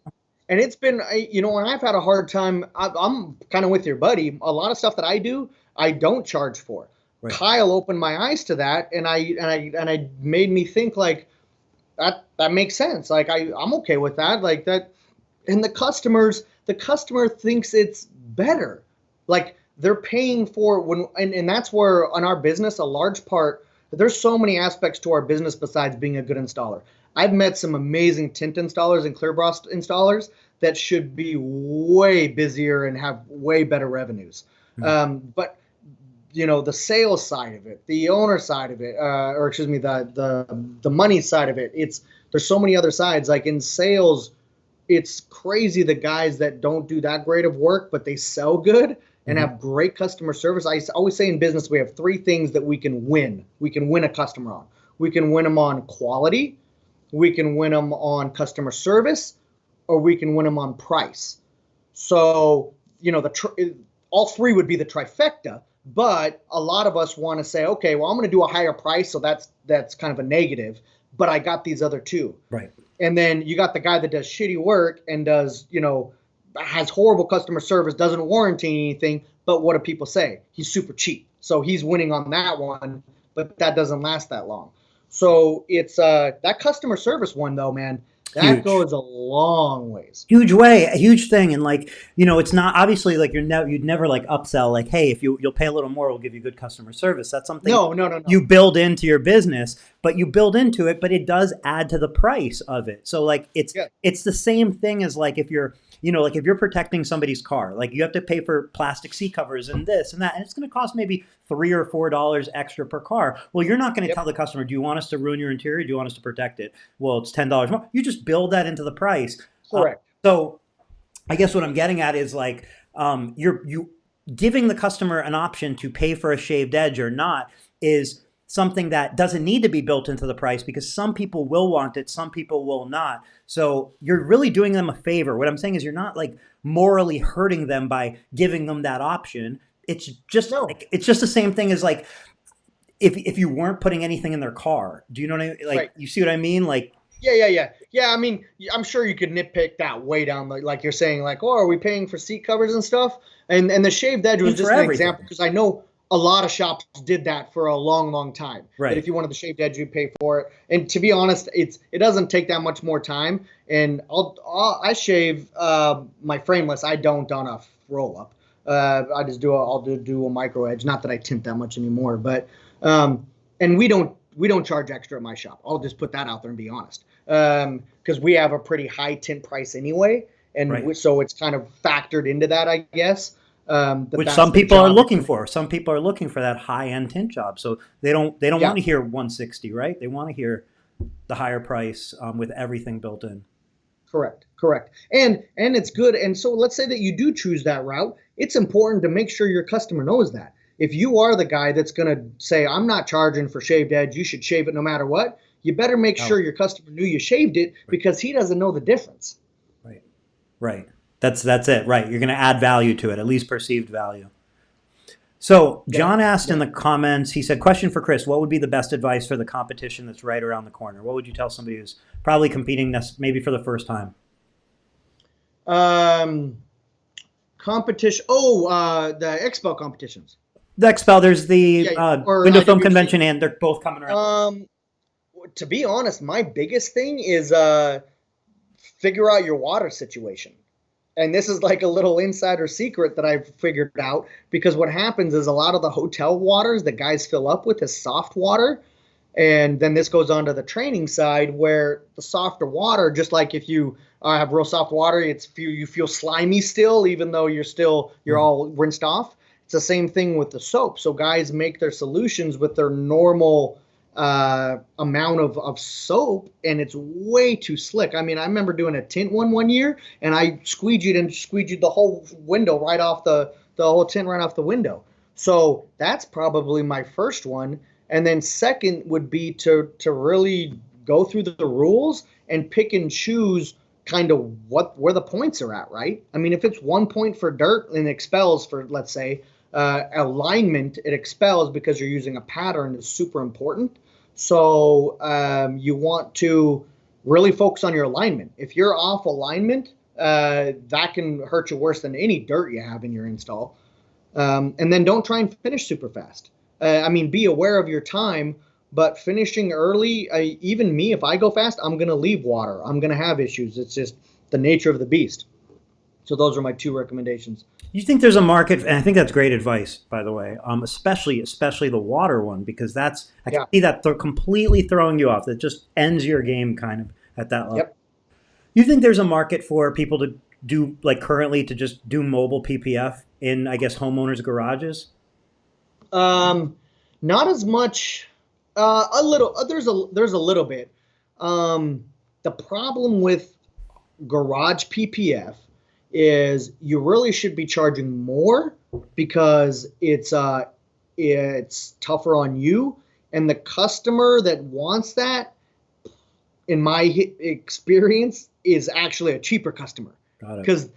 it's been, when I've had a hard time, I'm kind of with your buddy. A lot of stuff that I do, I don't charge for. Right. Kyle opened my eyes to that, and I made me think like that makes sense. Like I'm okay with that. Like that, and the customer thinks it's better. Like they're paying for and that's where on our business, a large part, there's so many aspects to our business besides being a good installer. I've met some amazing tint installers and clear bra installers that should be way busier and have way better revenues. Mm-hmm. But the sales side of it, the owner side of it, the money side of it, there's so many other sides. Like in sales, it's crazy the guys that don't do that great of work, but they sell good and have great customer service. I always say in business, we have 3 things that we can win. We can win a customer on. We can win them on quality, we can win them on customer service, or we can win them on price. So, all 3 would be the trifecta, but a lot of us want to say, okay, well, I'm going to do a higher price, so that's kind of a negative. but I got these other two. Right. And then you got the guy that does shitty work and does, has horrible customer service, doesn't warranty anything. But what do people say? He's super cheap. So he's winning on that one, but that doesn't last that long. So it's that customer service one though, man, that Huge. goes a long ways. Huge way, a huge thing. And like, it's not obviously like you'd never like upsell like, hey, if you'll pay a little more, we'll give you good customer service. That's something No. you build into your business, but you build into it, but it does add to the price of it. So like it's the same thing as like if you're like if you're protecting somebody's car, like you have to pay for plastic seat covers and this and that, and it's going to cost maybe $3 or $4 extra per car. Well, you're not going to tell the customer, do you want us to ruin your interior? Do you want us to protect it? Well, it's $10 more. You just build that into the price. Correct. So I guess what I'm getting at is like you giving the customer an option to pay for a shaved edge or not is something that doesn't need to be built into the price because some people will want it, some people will not. So you're really doing them a favor. What I'm saying is you're not like morally hurting them by giving them that option. It's just it's just the same thing as like if you weren't putting anything in their car. Do you know what I mean? Like you see what I mean? Like Yeah. I mean, I'm sure you could nitpick that way down, like you're saying, like, oh, are we paying for seat covers and stuff? And the shaved edge was just an example because I know a lot of shops did that for a long, long time. Right. That if you wanted the shaved edge, you'd pay for it. And to be honest, it doesn't take that much more time. And I shave my frameless. I don't on a roll up. I just I'll do a micro edge. Not that I tint that much anymore, but and we don't charge extra at my shop. I'll just put that out there and be honest, because we have a pretty high tint price anyway, and so it's kind of factored into that, I guess. Which some people are looking for. Some people are looking for that high-end tint job, so they don't want to hear 160, right? They want to hear the higher price with everything built in. Correct. And it's good. And so let's say that you do choose that route. It's important to make sure your customer knows that. If you are the guy that's going to say, I'm not charging for shaved edge, you should shave it no matter what, you better make sure your customer knew you shaved it because he doesn't know the difference. Right. That's it. Right. You're going to add value to it, at least perceived value. So John asked in the comments, he said, question for Chris, what would be the best advice for the competition that's right around the corner? What would you tell somebody who's probably competing maybe for the first time? Competition. The XPEL competitions. The XPEL, there's the Window Film Convention, and they're both coming around. To be honest, my biggest thing is figure out your water situation. And this is like a little insider secret that I've figured out, because what happens is a lot of the hotel waters that guys fill up with is soft water. And then this goes on to the training side where the softer water, just like if you have real soft water, you feel slimy still, even though you're all rinsed off. It's the same thing with the soap. So guys make their solutions with their normal amount of soap, and it's way too slick. I mean, I remember doing a tint one year, and I squeegeed the whole window right off the whole tint right off the window. So that's probably my first one. And then second would be to really go through the rules and pick and choose kind of where the points are at, right? I mean, if it's 1 point for dirt and expels for, let's say, alignment, it expels because you're using a pattern is super important. So you want to really focus on your alignment. If you're off alignment, that can hurt you worse than any dirt you have in your install. And then don't try and finish super fast. I mean, be aware of your time, but finishing early, even me, if I go fast, I'm going to leave water. I'm going to have issues. It's just the nature of the beast. So those are my two recommendations. You think there's a market, and I think that's great advice, by the way, especially the water one, because I can see that they're completely throwing you off. That just ends your game kind of at that level. Yep. You think there's a market for people to do, like currently, to just do mobile PPF in, I guess, homeowners' garages? Not as much. A little. There's a little bit. The problem with garage PPF is you really should be charging more because it's tougher on you, and the customer that wants that, in my experience, is actually a cheaper customer because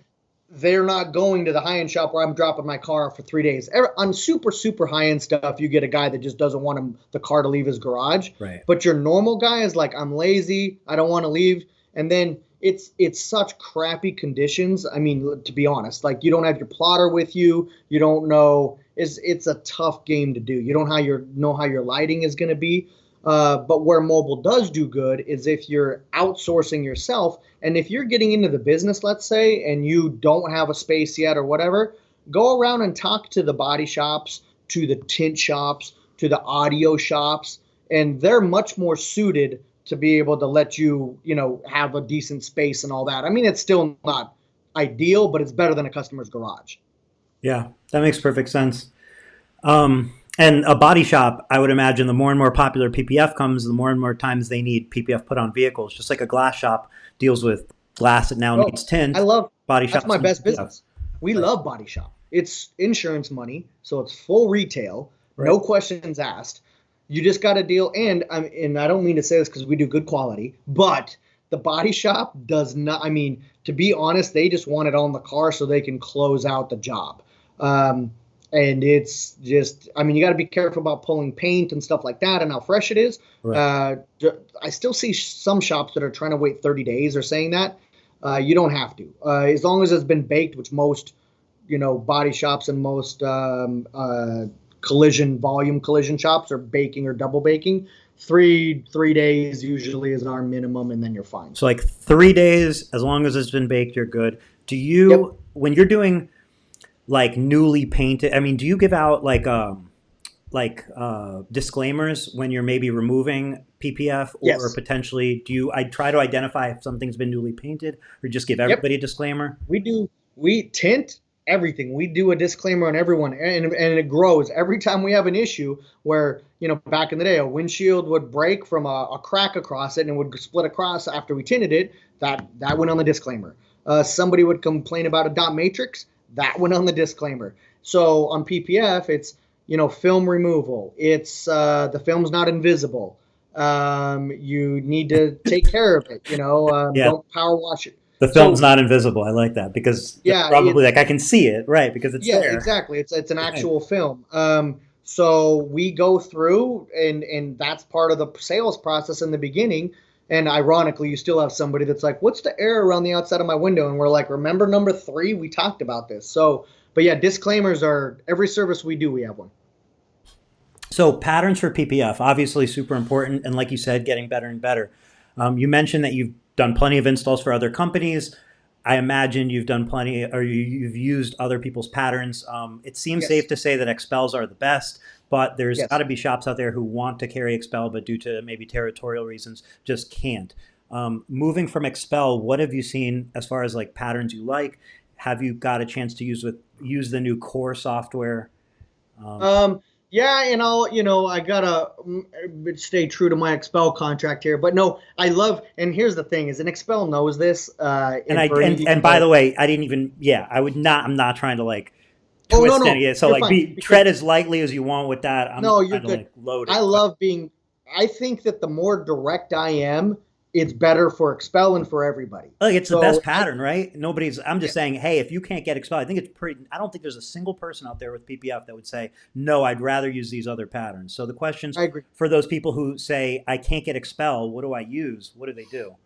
they're not going to the high-end shop where I'm dropping my car off for 3 days. On super high-end stuff, you get a guy that just doesn't want the car to leave his garage. Right. But your normal guy is like, I'm lazy, I don't want to leave. And then it's such crappy conditions. I mean, to be honest, like you don't have your plotter with you. You don't know. It's a tough game to do. You don't know how your lighting is going to be. But where mobile does do good is if you're outsourcing yourself, and if you're getting into the business, let's say, and you don't have a space yet or whatever, go around and talk to the body shops, to the tint shops, to the audio shops, and they're much more suited to be able to let you, have a decent space and all that. I mean, it's still not ideal, but it's better than a customer's garage. Yeah, that makes perfect sense. And a body shop, I would imagine the more and more popular PPF comes, the more and more times they need PPF put on vehicles. Just like a glass shop deals with glass that now needs tint. I love body shops. That's my best business. We love body shop. It's insurance money, so it's full retail, no questions asked. You just got to deal, and I don't mean to say this because we do good quality, but the body shop does not. I mean, to be honest, they just want it on the car so they can close out the job. And it's just, I mean, you got to be careful about pulling paint and stuff like that and how fresh it is. Right. I still see some shops that are trying to wait 30 days or saying that. You don't have to. As long as it's been baked, which most, body shops and most collision shops are baking or double baking. 3 days usually is our minimum, and then you're fine. So like 3 days, as long as it's been baked, you're good. Do you, when you're doing like newly painted, I mean, do you give out like disclaimers when you're maybe removing PPF, or potentially I try to identify if something's been newly painted, or just give everybody a disclaimer? We tint everything. We do a disclaimer on everyone, and it grows every time we have an issue where, back in the day, a windshield would break from a crack across it and would split across after we tinted it. That went on the disclaimer. Somebody would complain about a dot matrix. That went on the disclaimer. So on PPF, it's, film removal. It's the film's not invisible. You need to take care of it. Don't power wash it. The film's not invisible. I like that because probably like I can see it, right? Because it's there. Yeah, exactly. It's an actual film. So we go through, and that's part of the sales process in the beginning. And ironically, you still have somebody that's like, what's the error around the outside of my window? And we're like, remember number 3? We talked about this. So, but yeah, disclaimers are every service we do, we have one. So patterns for PPF, obviously super important. And like you said, getting better and better. You mentioned that you've done plenty of installs for other companies. I imagine you've done plenty, or you've used other people's patterns. It seems safe to say that XPELs are the best, but there's got to be shops out there who want to carry XPEL, but due to maybe territorial reasons, just can't. Moving from XPEL, what have you seen as far as like patterns you like? Have you got a chance to use the new core software? Yeah, and I gotta stay true to my XPEL contract here. But no, I love, and here's the thing: is an XPEL knows this. And by the way, I didn't even. Yeah, I would not. I'm not trying to like twist any. So like, tread as lightly as you want with that. You're good. Like, load it. I love being. I think that the more direct I am, it's better for XPEL and for everybody. Like it's the best pattern, right? I'm just saying, hey, if you can't get XPEL, I think it's pretty. I don't think there's a single person out there with PPF that would say, no, I'd rather use these other patterns. So the questions for those people who say, I can't get XPEL, what do I use? What do they do?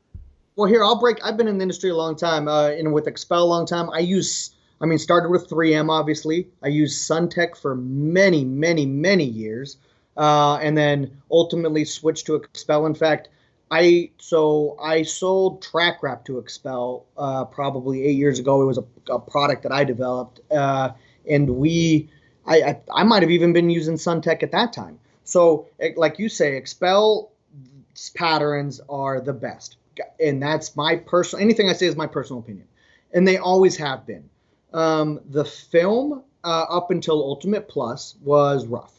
Well, here, I've been in the industry a long time, and with XPEL a long time. Started with 3M, obviously. I used SunTech for many, many, many years, and then ultimately switched to XPEL. In fact, I sold track wrap to XPEL probably 8 years ago. It was a product that I developed, and I might have even been using SunTech at that time. So like you say, XPEL patterns are the best, and that's anything I say is my personal opinion, and they always have been. The film up until Ultimate Plus was rough.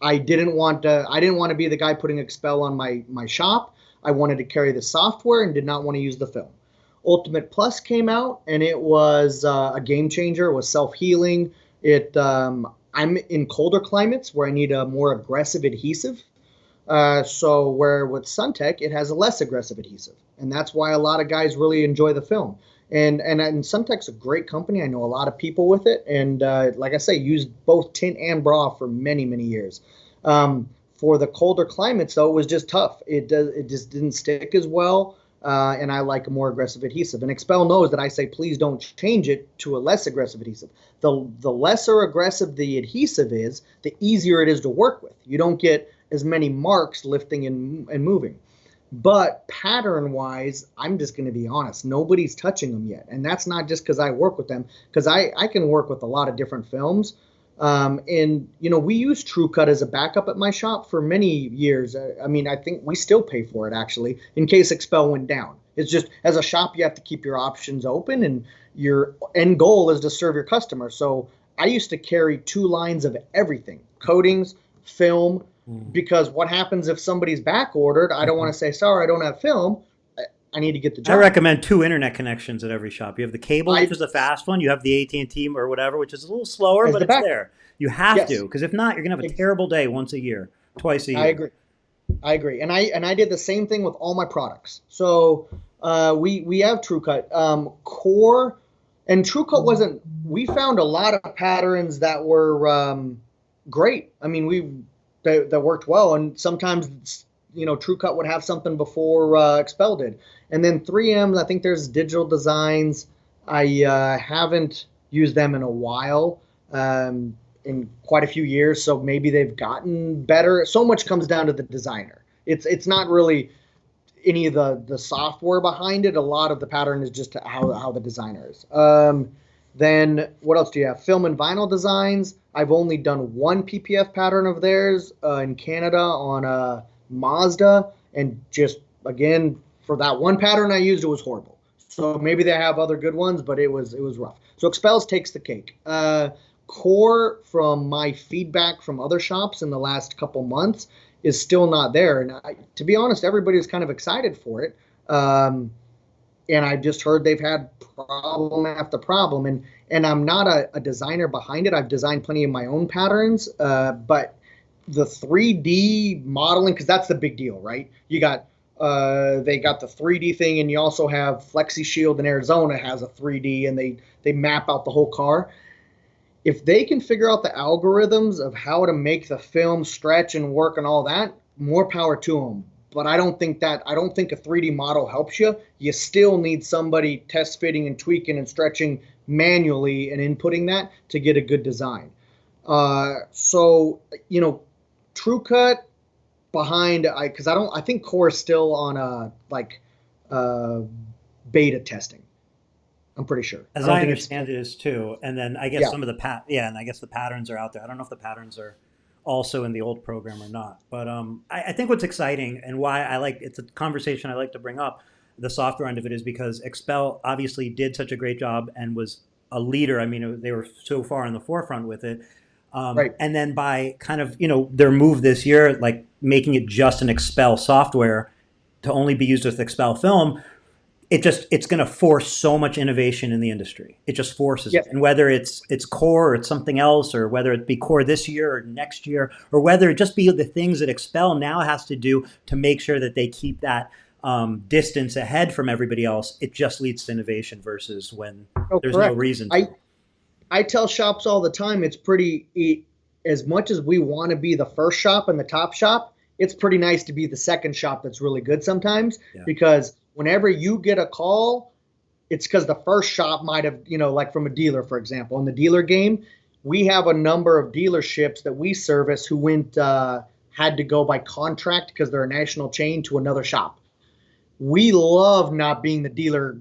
I didn't want to be the guy putting XPEL on my shop. I wanted to carry the software and did not want to use the film. Ultimate Plus came out, and it was a game changer. It was self-healing. I'm in colder climates where I need a more aggressive adhesive. So where with Suntech, it has a less aggressive adhesive. And that's why a lot of guys really enjoy the film. And Suntech's a great company. I know a lot of people with it. And like I say, used both tint and bra for many, many years. For the colder climates, though, it was just tough. It just didn't stick as well. And I like a more aggressive adhesive. And XPEL knows that I say, please don't change it to a less aggressive adhesive. The lesser aggressive the adhesive is, the easier it is to work with. You don't get as many marks lifting and moving. But pattern-wise, I'm just going to be honest, nobody's touching them yet. And that's not just because I work with them, because I can work with a lot of different films. And, we use TrueCut as a backup at my shop for many years. I mean, I think we still pay for it, actually, in case XPEL went down. It's just, as a shop, you have to keep your options open, and your end goal is to serve your customer. So I used to carry 2 lines of everything, coatings, film, because what happens if somebody's back ordered? I don't want to say, sorry, I don't have film. I need to get the job. I recommend 2 internet connections at every shop. You have the cable, which is the fast one. You have the AT&T or whatever, which is a little slower, but it's there. You have to, because if not, you're going to have a terrible day once a year, twice a year. I agree. And I did the same thing with all my products. So we have TrueCut. Core and TrueCut wasn't, we found a lot of patterns that were great. I mean, that worked well. And sometimes, TrueCut would have something before XPEL did. And then 3M, I think there's Digital Designs. I haven't used them in a while, in quite a few years, so maybe they've gotten better. So much comes down to the designer. It's not really any of the software behind it. A lot of the pattern is just how the designer is. Then what else do you have? Film and vinyl designs. I've only done 1 PPF pattern of theirs in Canada on Mazda, and just again for that one pattern I used, it was horrible. So maybe they have other good ones, but it was rough. So XPEL's takes the cake. Core, from my feedback from other shops in the last couple months, is still not there. And to be honest, everybody's kind of excited for it. And I just heard they've had problem after problem. And I'm not a designer behind it. I've designed plenty of my own patterns, but the 3D modeling, because that's the big deal, right? You got they got the 3D thing, and you also have Flexi Shield in Arizona has a 3D, and they map out the whole car. If they can figure out the algorithms of how to make the film stretch and work and all that, more power to them. But I don't think a 3D model helps you. You still need somebody test fitting and tweaking and stretching manually and inputting that to get a good design. So, TrueCut behind, because I think Core is still on beta testing. I'm pretty sure. As I understand it is too. And then I guess some of the and I guess the patterns are out there. I don't know if the patterns are also in the old program or not. But I think what's exciting and why it's a conversation I like to bring up, the software end of it, is because XPEL obviously did such a great job and was a leader. I mean, they were so far in the forefront with it. Right. And then by kind of, their move this year, like making it just an XPEL software to only be used with XPEL film, it's going to force so much innovation in the industry. It just forces it. And whether it's Core or it's something else, or whether it be Core this year or next year, or whether it just be the things that XPEL now has to do to make sure that they keep that distance ahead from everybody else, it just leads to innovation versus when there's no reason to. I tell shops all the time, as much as we want to be the first shop and the top shop, it's pretty nice to be the second shop that's really good sometimes, because whenever you get a call, it's because the first shop might have, like from a dealer, for example. In the dealer game, we have a number of dealerships that we service who had to go by contract because they're a national chain to another shop. We love not being the dealer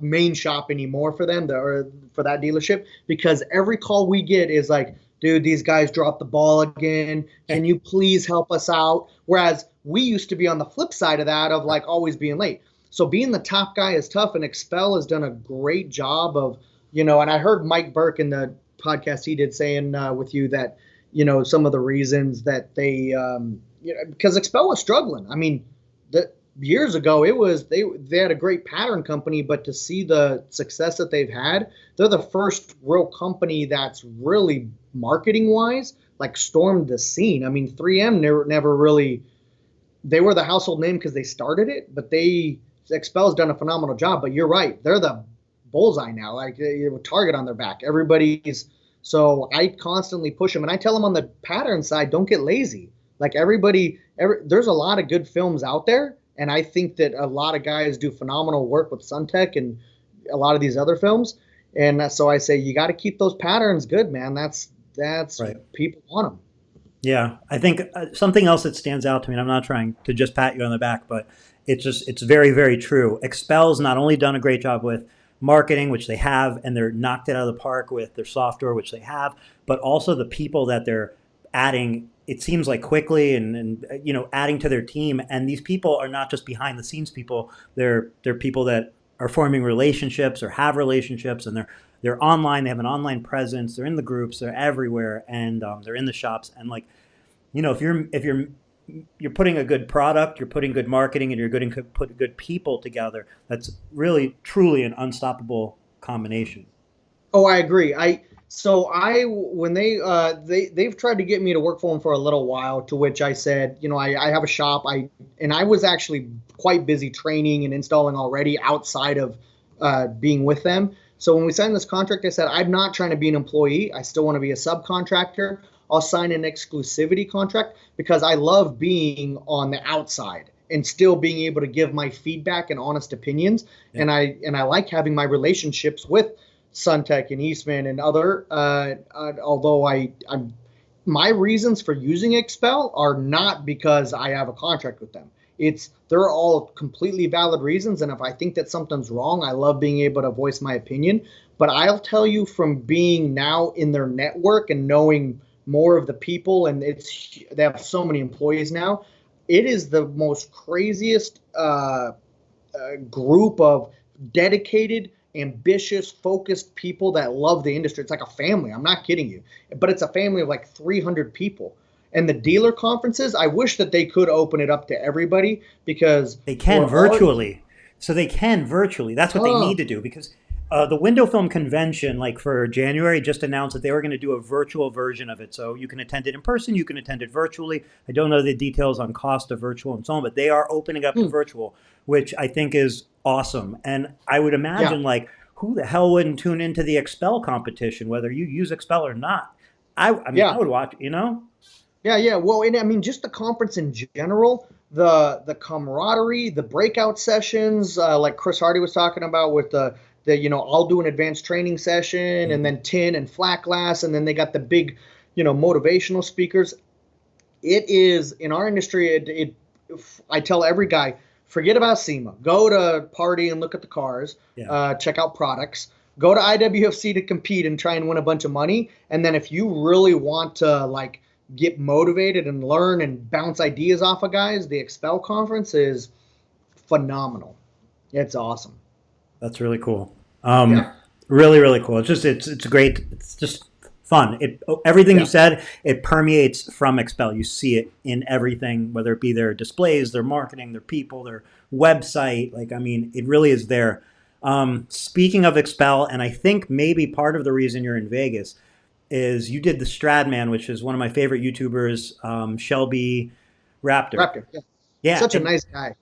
main shop anymore for them, or for that dealership, because every call we get is like, dude, these guys dropped the ball again. Can you please help us out? Whereas we used to be on the flip side of that, of like always being late. So being the top guy is tough, and XPEL has done a great job of, and I heard Mike Burke in the podcast he did saying with you that, some of the reasons that they, because XPEL was struggling. I mean, years ago, they had a great pattern company, but to see the success that they've had, they're the first real company that's really marketing wise, like stormed the scene. I mean, 3M never really they were the household name because they started it, but XPEL's done a phenomenal job. But you're right, they're the bullseye now, like a target on their back. So I constantly push them, and I tell them on the pattern side, don't get lazy. Like there's a lot of good films out there, and I think that a lot of guys do phenomenal work with Suntech and a lot of these other films. And so I say you got to keep those patterns good, man. That's Right. people want them. Yeah, I think something else that stands out to me, and I'm not trying to just pat you on the back, but it's very, very true. XPEL's not only done a great job with marketing, which they have, and they're knocked it out of the park with their software, which they have, but also the people that they're adding, it seems like quickly and adding to their team. And these people are not just behind the scenes people, they're people that are forming relationships or have relationships, and they're online. They have an online presence. They're in the groups. They're everywhere, and they're in the shops. And like, if you're putting a good product, you're putting good marketing, and you're put good people together, that's really truly an unstoppable combination. Oh, I agree. When they've tried to get me to work for them for a little while, to which I said, I have a shop. I was actually quite busy training and installing already outside of being with them. So when we signed this contract, I said, I'm not trying to be an employee. I still want to be a subcontractor. I'll sign an exclusivity contract because I love being on the outside and still being able to give my feedback and honest opinions. Yeah. And I like having my relationships with Suntech and Eastman and other, although my reasons for using XPEL are not because I have a contract with them. They're all completely valid reasons. And if I think that something's wrong, I love being able to voice my opinion. But I'll tell you, from being now in their network and knowing more of the people, and they have so many employees now, it is the most craziest group of dedicated, ambitious, focused people that love the industry. It's like a family. I'm not kidding you. But it's a family of like 300 people. And the dealer conferences, I wish that they could open it up to everybody, because they can virtually. So they can virtually. That's what they need to do, because the Window Film Convention, like for January, just announced that they were going to do a virtual version of it. So you can attend it in person, you can attend it virtually. I don't know the details on cost of virtual and so on, but they are opening up to virtual, which I think is awesome. And I would imagine, like, who the hell wouldn't tune into the XPEL competition, whether you use XPEL or not? I would watch, Yeah. Well, and I mean, just the conference in general, the camaraderie, the breakout sessions, like Chris Hardy was talking about with I'll do an advanced training session, and then tin and flat glass, and then they got the big, motivational speakers. It is, in our industry, I tell every guy, forget about SEMA. Go to party and look at the cars, check out products. Go to IWFC to compete and try and win a bunch of money. And then if you really want to, get motivated and learn and bounce ideas off of guys, the XPEL conference is phenomenal. It's awesome. That's really cool. Really, really cool. It's great. It's just fun. Everything you said, it permeates from XPEL. You see it in everything, whether it be their displays, their marketing, their people, their website. It really is there. Speaking of XPEL, and I think maybe part of the reason you're in Vegas is you did the Stradman, which is one of my favorite YouTubers, Shelby Raptor. Yeah. Such a nice guy.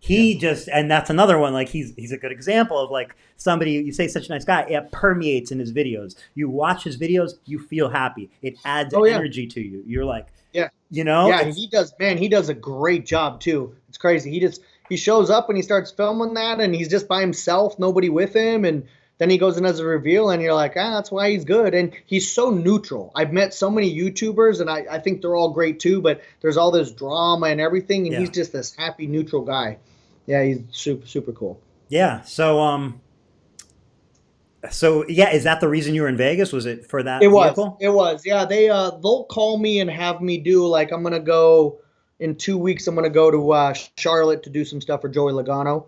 And that's another one, like he's a good example of like somebody, you say such a nice guy, it permeates in his videos. You watch his videos, you feel happy. It adds energy to you. You're like, he does a great job too. It's crazy. He shows up and he starts filming that, and he's just by himself, nobody with him, and then he goes and does a reveal, and you're like, that's why he's good. And he's so neutral. I've met so many YouTubers, and I think they're all great too, but there's all this drama and everything, and he's just this happy, neutral guy. Yeah, he's super, super cool. Yeah. So is that the reason you were in Vegas? Was it for that vehicle? It was. Yeah, they'll call me and have me do, like, I'm going to go in 2 weeks. I'm going to go to Charlotte to do some stuff for Joey Logano.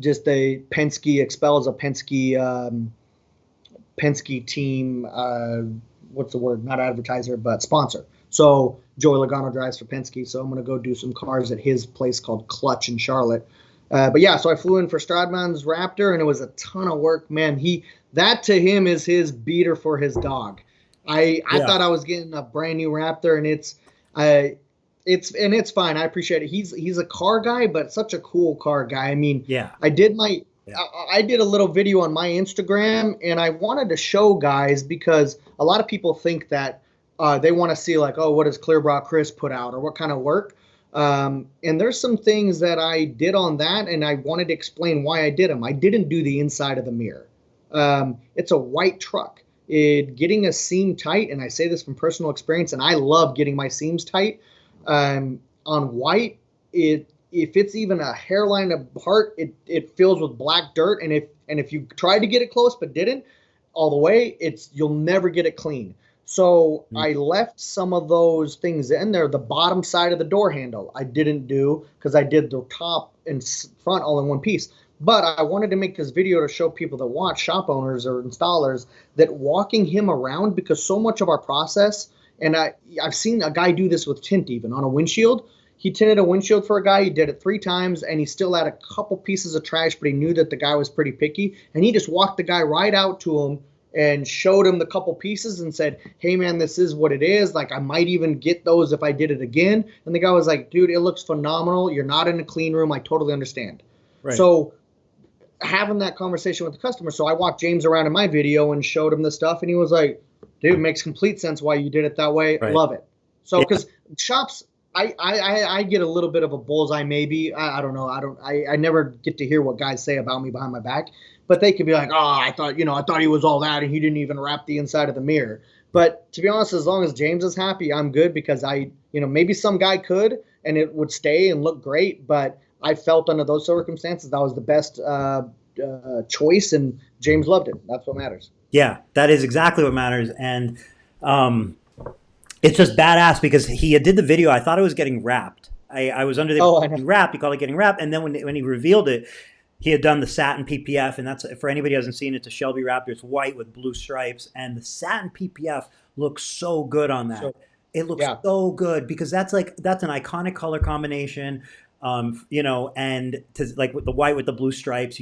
Just a Penske. XPEL is a Penske team. What's the word? Not advertiser, but sponsor. So Joey Logano drives for Penske. So I'm going to go do some cars at his place called Clutch in Charlotte. So I flew in for Stradman's Raptor, and it was a ton of work, man. That to him is his beater for his dog. I thought I was getting a brand new Raptor, and It's fine. I appreciate it. He's a car guy, but such a cool car guy. I mean, Yeah. I did Yeah. I did a little video on my Instagram, and I wanted to show guys because a lot of people think that they want to see like, oh, what does Clearbrock Chris put out or what kind of work. And there's some things that I did on that, and I wanted to explain why I did them. I didn't do the inside of the mirror. It's a white truck. Getting a seam tight, and I say this from personal experience, and I love getting my seams tight. On white, if it's even a hairline apart, it fills with black dirt, and if you tried to get it close but didn't all the way, you'll never get it clean. So I left some of those things in there. The bottom side of the door handle I didn't do because I did the top and front all in one piece. But I wanted to make this video to show people that watch, shop owners or installers, that walking him around, because so much of our process, and I've seen a guy do this with tint even on a windshield. He tinted a windshield for a guy. He did it 3 times, and he still had a couple pieces of trash, but he knew that the guy was pretty picky. And he just walked the guy right out to him and showed him the couple pieces and said, hey, man, this is what it is. Like, I might even get those if I did it again. And the guy was like, dude, it looks phenomenal. You're not in a clean room. I totally understand. Right. So having that conversation with the customer. So I walked James around in my video and showed him the stuff, and he was like, dude, makes complete sense why you did it that way. Right. Love it. So because shops, I get a little bit of a bullseye maybe. I don't know. I never get to hear what guys say about me behind my back. But they could be like, oh, I thought he was all that, and he didn't even wrap the inside of the mirror. But to be honest, as long as James is happy, I'm good, because maybe some guy could and it would stay and look great. But I felt under those circumstances that was the best choice, and James loved it. That's what matters. Yeah, that is exactly what matters. And it's just badass because he did the video. I thought it was getting wrapped. I was under the wrapped. He called it getting wrapped. And then when he revealed it, he had done the satin PPF, and that's, for anybody who hasn't seen it, it's a Shelby Raptor. It's white with blue stripes, and the satin PPF looks so good on that. It looks so good because that's an iconic color combination. And with the white with the blue stripes,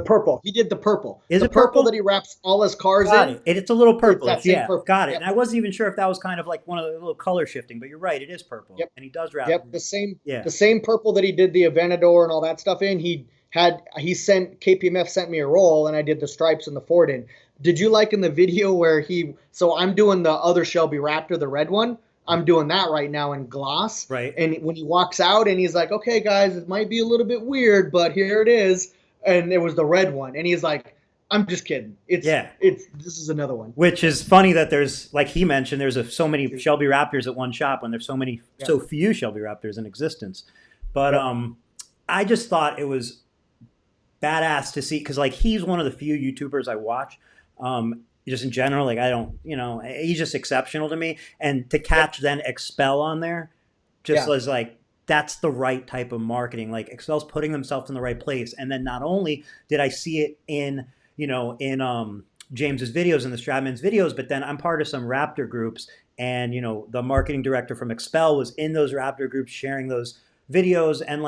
purple. He did the purple. Is it purple that he wraps all his cars in? It's a little purple. Purple. Got it. Yep. And I wasn't even sure if that was kind of like one of the little color shifting, but you're right, it is purple. Yep. And he does wrap. Yep. The same purple that he did the Aventador and all that stuff in. KPMF sent me a roll, and I did the stripes and the Ford in. Did you like in the video where so I'm doing the other Shelby Raptor, the red one. I'm doing that right now in gloss. Right. And when he walks out and he's like, okay, guys, it might be a little bit weird, but here it is. And it was the red one. And he's like, I'm just kidding. This is another one. Which is funny that there's, like he mentioned, there's so many Shelby Raptors at one shop when there's so few Shelby Raptors in existence. But I just thought it was badass to see, because like he's one of the few YouTubers I watch. Just in general, like he's just exceptional to me. And to catch then XPEL on there was like, that's the right type of marketing. Like XPEL's putting themselves in the right place. And then not only did I see it in James's videos and the Stradman's videos, but then I'm part of some Raptor groups, and the marketing director from XPEL was in those Raptor groups sharing those videos. And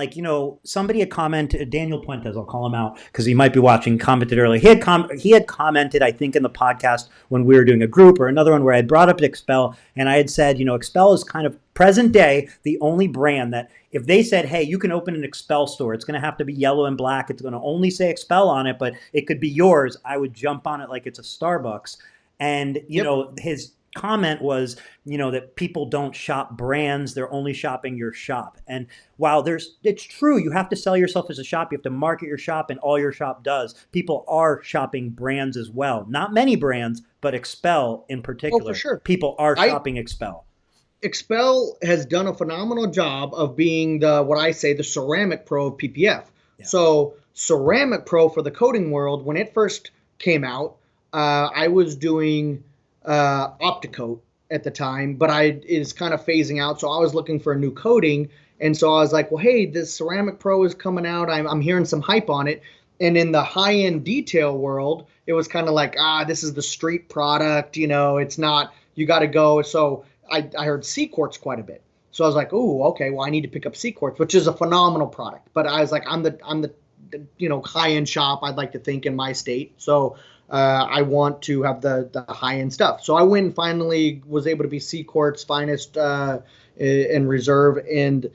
somebody had commented, Daniel Puentes, I'll call him out because he might be watching, commented earlier. He had commented, I think, in the podcast when we were doing a group or another one where I had brought up XPEL, and I had said, XPEL is kind of present day the only brand that if they said, hey, you can open an XPEL store, it's going to have to be yellow and black, it's going to only say XPEL on it, but it could be yours, I would jump on it like it's a Starbucks. And his comment was, that people don't shop brands, they're only shopping your shop. And while it's true, you have to sell yourself as a shop, you have to market your shop, and all your shop does, people are shopping brands as well. Not many brands, but XPEL in particular. Oh, for sure. People are shopping XPEL. XPEL has done a phenomenal job of being the ceramic pro of PPF. Yeah. So ceramic pro for the coating world, when it first came out, I was doing Opticoat at the time, but it is kind of phasing out. So I was looking for a new coating. And so I was like, well, hey, this Ceramic Pro is coming out. I'm hearing some hype on it. And in the high-end detail world, it was kind of like, this is the street product. It's not, you got to go. So I heard C-Quartz quite a bit. So I was like, oh, okay, well, I need to pick up C-Quartz, which is a phenomenal product. But I was like, I'm the high-end shop, I'd like to think, in my state. So I want to have the high-end stuff. So I went and finally was able to be C-Quartz finest, and reserve. And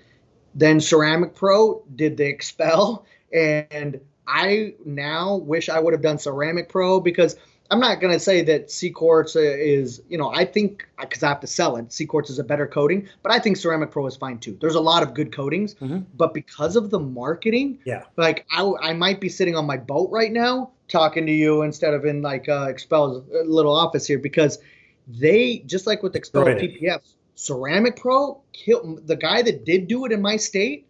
then Ceramic Pro did the XPEL, and I now wish I would have done Ceramic Pro, because I'm not going to say that C-Quartz is, I think, because I have to sell it, C-Quartz is a better coating, but I think Ceramic Pro is fine too. There's a lot of good coatings, but because of the marketing, like I might be sitting on my boat right now talking to you instead of in like XPEL's little office here, because they, just like with XPEL PPF, Ceramic Pro, the guy that did do it in my state,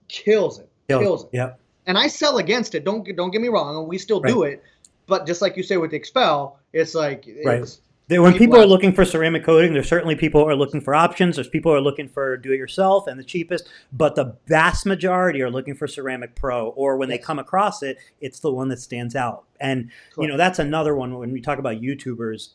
kills it. Yep. And I sell against it. Don't get me wrong, and we still do it. But just like you say with the XPEL, it's like when people are looking for ceramic coating, there's certainly people who are looking for options. There's people who are looking for do-it-yourself and the cheapest, but the vast majority are looking for Ceramic Pro, or when they come across it, it's the one that stands out. And that's another one when we talk about YouTubers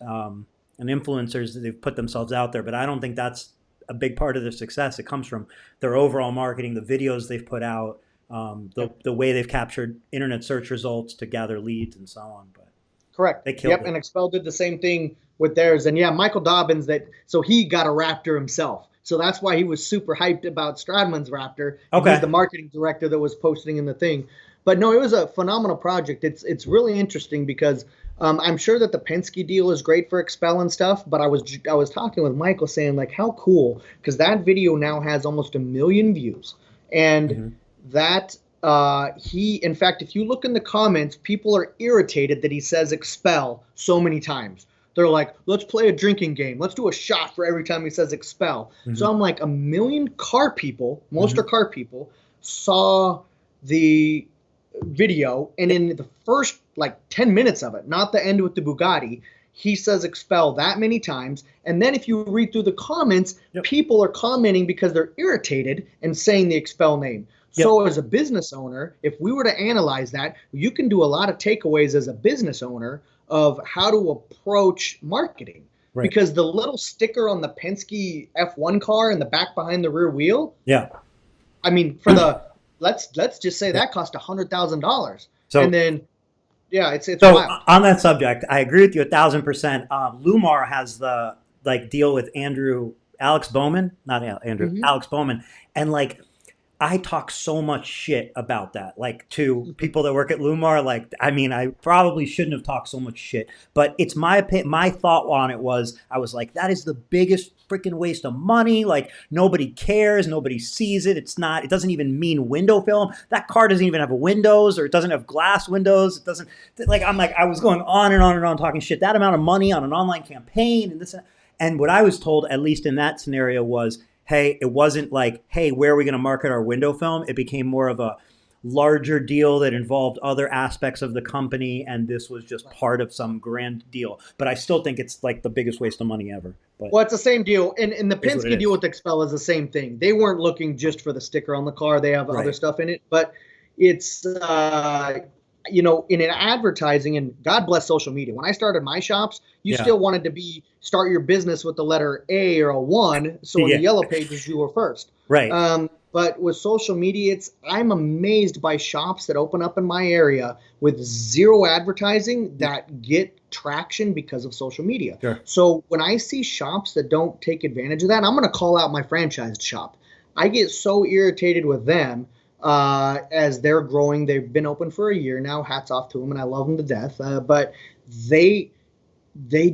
and influencers, they've put themselves out there, but I don't think that's a big part of their success. It comes from their overall marketing, the videos they've put out, the way they've captured internet search results to gather leads and so on. But correct. They killed it. And XPEL did the same thing with theirs. And Michael Dobbins, so he got a Raptor himself. So that's why he was super hyped about Stradman's Raptor. Okay. He's the marketing director that was posting in the thing. But no, it was a phenomenal project. It's really interesting because I'm sure that the Penske deal is great for XPEL and stuff, but I was talking with Michael saying, like, how cool, because that video now has almost 1 million views. And that in fact, if you look in the comments, people are irritated that he says XPEL so many times. They're like, let's play a drinking game. Let's do a shot for every time he says XPEL. So I'm like, 1 million car people, most are car people, saw the video, and in the first like 10 minutes of it, not the end with the Bugatti, he says XPEL that many times. And then if you read through the comments, people are commenting because they're irritated and saying the XPEL name. So as a business owner, if we were to analyze that, you can do a lot of takeaways as a business owner of how to approach marketing. Because the little sticker on the Penske F1 car in the back behind the rear wheel, I mean, for the let's just say that cost $100,000. So, and then it's so wild. On that subject, I agree with you 1,000%. Lumar has the deal with Alex Bowman, not Andrew, Alex Bowman, and I talk so much shit about that, to people that work at Lumar. I probably shouldn't have talked so much shit, but it's my opinion. My thought on it was, I was like, that is the biggest freaking waste of money. Nobody cares. Nobody sees it. It doesn't even mean window film. That car doesn't even have windows, or it doesn't have glass windows. It doesn't, I was going on and on and on talking shit. That amount of money on an online campaign and this, and what I was told, at least in that scenario, was, hey, it wasn't like, hey, where are we going to market our window film? It became more of a larger deal that involved other aspects of the company, and this was just part of some grand deal. But I still think it's the biggest waste of money ever. But well, it's the same deal. And the Penske deal with XPEL is the same thing. They weren't looking just for the sticker on the car. They have other stuff in it. But it's, in an advertising, and God bless social media. When I started my shops, you still wanted to start your business with the letter A or a 1, so in the yellow pages you were first. But with social media, I'm amazed by shops that open up in my area with zero advertising that get traction because of social media. So when I see shops that don't take advantage of that, I'm going to call out my franchised shop. I get so irritated with them. As they're growing. They've been open for a year now. Hats off to them, and I love them to death. But they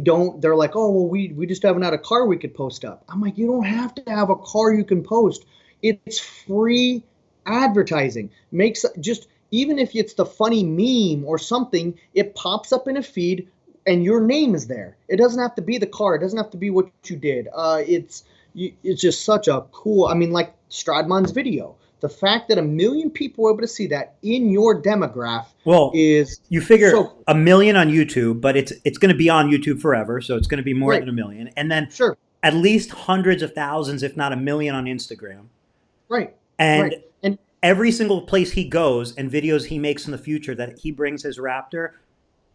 don't. They're like, oh well, we just haven't had a car we could post up. I'm like, you don't have to have a car you can post. It's free advertising. Even if it's the funny meme or something, it pops up in a feed, and your name is there. It doesn't have to be the car. It doesn't have to be what you did. It's just such a cool. I mean, like Stradman's video. The fact that 1 million people were able to see that in your demographic is you figure 1 million on YouTube, but it's going to be on YouTube forever, so it's going to be more than 1 million, and then at least hundreds of thousands, if not 1 million, on Instagram. And every single place he goes and videos he makes in the future that he brings his Raptor,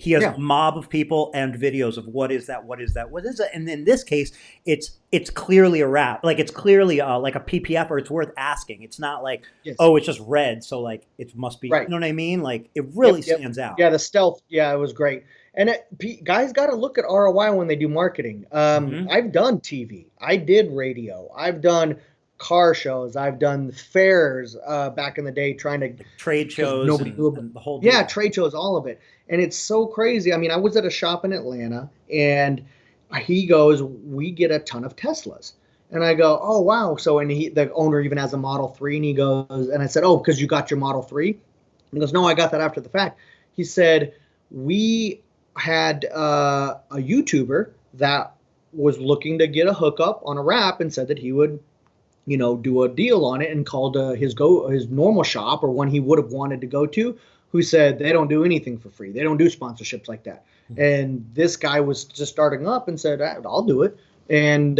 he has Yeah. a mob of people and videos of what is that, what is that, what is that, and in this case, it's clearly a wrap, like it's clearly like a PPF, or it's worth asking. It's not like, Yes. oh, it's just red, so like it must be, you Right. know what I mean? Like it Yep. really Yep. stands out. Yeah. The stealth. Yeah, it was great. And guys got to look at ROI when they do marketing. Hmm. I've done TV. I did radio. I've done car shows. I've done fairs back in the day, trying to, Like trade because shows nobody knew about. and the whole Yeah, deal. trade shows, all of it. And it's so crazy. I mean, I was at a shop in Atlanta, and he goes, "We get a ton of Teslas." And I go, "Oh, wow." So, and the owner even has a Model 3, and he goes, and I said, "Oh, because you got your Model 3?" And he goes, "No, I got that after the fact." He said, "We had a YouTuber that was looking to get a hookup on a wrap, and said that he would, do a deal on it, and called his normal shop, or one he would have wanted to go to, who said they don't do anything for free. They don't do sponsorships like that." And this guy was just starting up and said, "I'll do it." And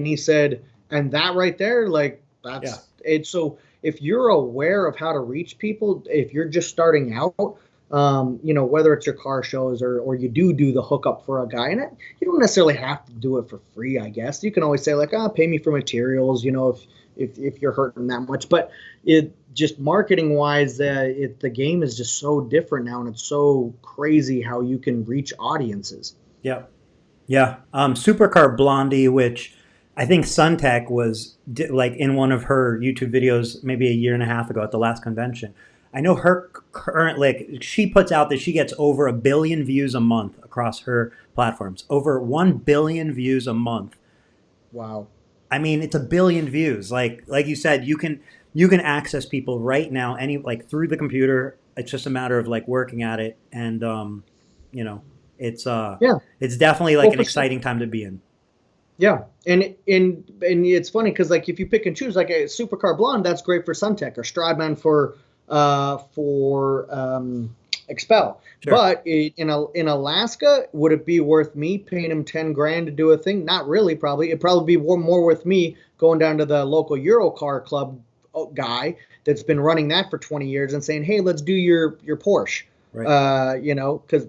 he said, and that right there, like, Yeah. that's it. So if you're aware of how to reach people, if you're just starting out, whether it's your car shows, or you do the hookup for a guy, and you don't necessarily have to do it for free. I guess you can always say like, pay me for materials, if you're hurting that much. But it just, marketing wise, the game is just so different now, and it's so crazy how you can reach audiences. Yeah. Yeah. Supercar Blondie, which I think Suntech was like in one of her YouTube videos maybe a year and a half ago at the last convention. I know her current, like, she puts out that she gets over 1 billion views a month across her platforms. Over 1 billion views a month. Wow. I mean, it's 1 billion views. Like you said, you can access people right now, like through the computer. It's just a matter of like working at it, and you know, it's Yeah. it's definitely like Well, an for sure. exciting time to be in. Yeah, and it's funny because, like, if you pick and choose, like a Supercar Blonde, that's great for Suntech, or Stradman for XPEL. Sure. But in Alaska, would it be worth me paying him 10 grand to do a thing? Not really. Probably it'd probably be more worth me going down to the local Euro Car Club guy that's been running that for 20 years and saying, "Hey, let's do your Porsche." Right. Because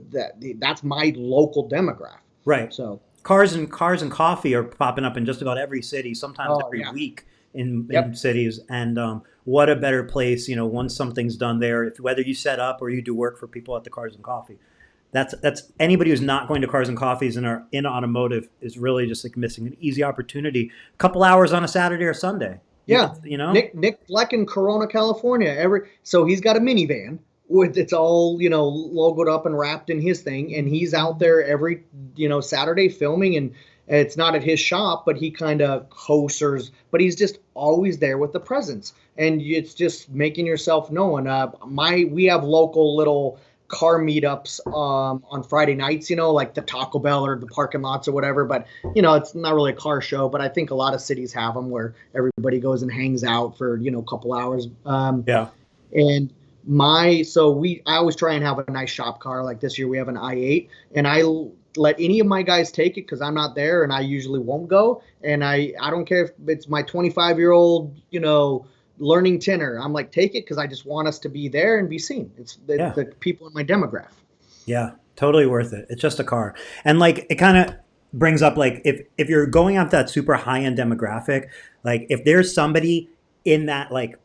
that's my local demographic. Right. So. Cars and coffee are popping up in just about every city, sometimes Oh every yeah. week in Yep. cities. And what a better place, once something's done there, whether you set up or you do work for people at the Cars and Coffee. That's anybody who's not going to Cars and Coffees and are in automotive is really just like missing an easy opportunity. A couple hours on a Saturday or Sunday. Yeah, You know? Nick Fleck in Corona, California. So he's got a minivan with, it's all logoed up and wrapped in his thing, and he's out there every Saturday filming, and it's not at his shop, but he kind of hosts, but he's just always there with the presence, and it's just making yourself known. We have local little car meetups on Friday nights, like the Taco Bell or the parking lots or whatever. But it's not really a car show. But I think a lot of cities have them where everybody goes and hangs out for a couple hours. Yeah. And I always try and have a nice shop car. Like this year we have an i8, and I let any of my guys take it because I'm not there, and I usually won't go. And I don't care if it's my 25-year-old, learning tinner. I'm like, take it, because I just want us to be there and be seen. It's Yeah. the people in my demographic. Yeah, totally worth it. It's just a car. And like it kind of brings up like if you're going after that super high end demographic, like if there's somebody in that, like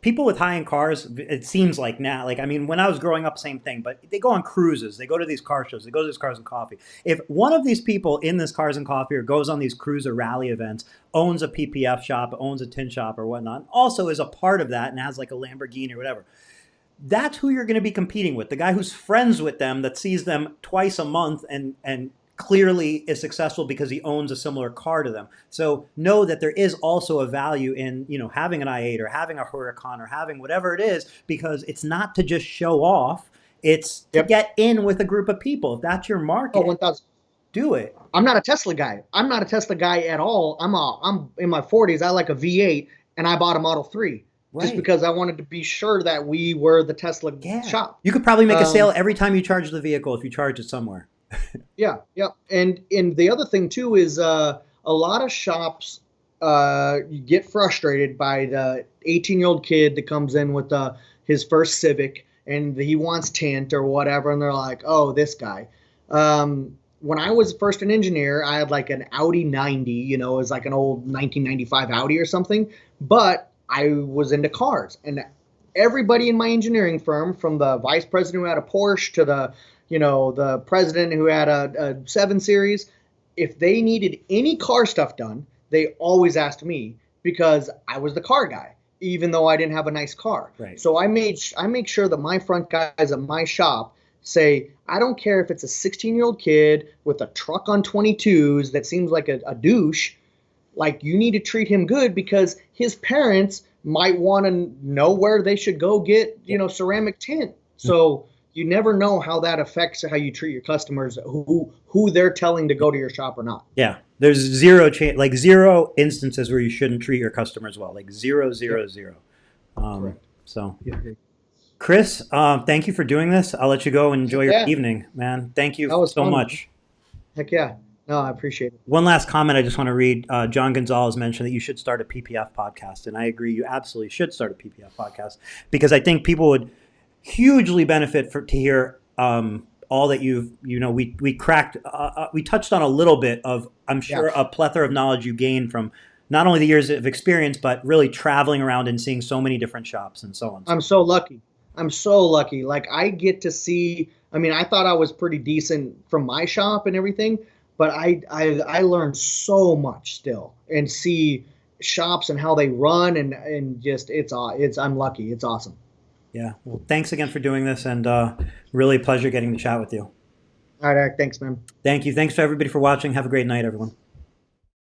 people with high end cars, it seems like now, like I mean when I was growing up, same thing, but they go on cruises, they go to these car shows, they go to these Cars and Coffee. If one of these people in this Cars and Coffee or goes on these cruiser rally events, owns a PPF shop, owns a tin shop or whatnot, also is a part of that and has like a Lamborghini or whatever, that's who you're going to be competing with. The guy who's friends with them, that sees them twice a month and clearly is successful because he owns a similar car to them. So know that there is also a value in, having an i8 or having a Huracan or having whatever it is, because it's not to just show off. It's to Yep. get in with a group of people. If that's your market, Oh, 1,000. do it. I'm not a Tesla guy. I'm not a Tesla guy at all. I'm in my 40s. I like a V8, and I bought a Model 3 just Right. because I wanted to be sure that we were the Tesla Yeah. shop. You could probably make a sale every time you charge the vehicle if you charge it somewhere. Yeah, yeah. And the other thing too is a lot of shops you get frustrated by the 18-year-old kid that comes in with his first Civic, and he wants tint or whatever, and they're like, oh, this guy. When I was first an engineer, I had like an Audi 90, you know, it was like an old 1995 Audi or something, but I was into cars, and everybody in my engineering firm, from the vice president who had a Porsche to the, you know, the president who had a 7 Series, if they needed any car stuff done, they always asked me because I was the car guy, even though I didn't have a nice car. Right. So I make sure that my front guys at my shop say, I don't care if it's a 16-year-old kid with a truck on 22s that seems like a douche, like you need to treat him good because his parents might want to know where they should go get, you know, ceramic tint. So you never know how that affects how you treat your customers, who they're telling to go to your shop or not. Yeah, there's zero instances where you shouldn't treat your customers well, like zero. So, Chris, thank you for doing this. I'll let you go and enjoy your evening, man. Thank you so much. Heck yeah. No, I appreciate it. One last comment I just want to read. John Gonzalez mentioned that you should start a PPF podcast, and I agree. You absolutely should start a PPF podcast because I think people would hugely benefit to hear all that we cracked. We touched on a little bit of, I'm sure, a plethora of knowledge you gained from not only the years of experience, but really traveling around and seeing so many different shops and so on. I'm so lucky. Like I get to see. I mean, I thought I was pretty decent from my shop and everything. But I learned so much still, and see shops and how they run, and just I'm lucky. It's awesome. Yeah. Well, thanks again for doing this, and really a pleasure getting to chat with you. All right, Eric. Thanks, man. Thank you. Thanks to everybody for watching. Have a great night, everyone.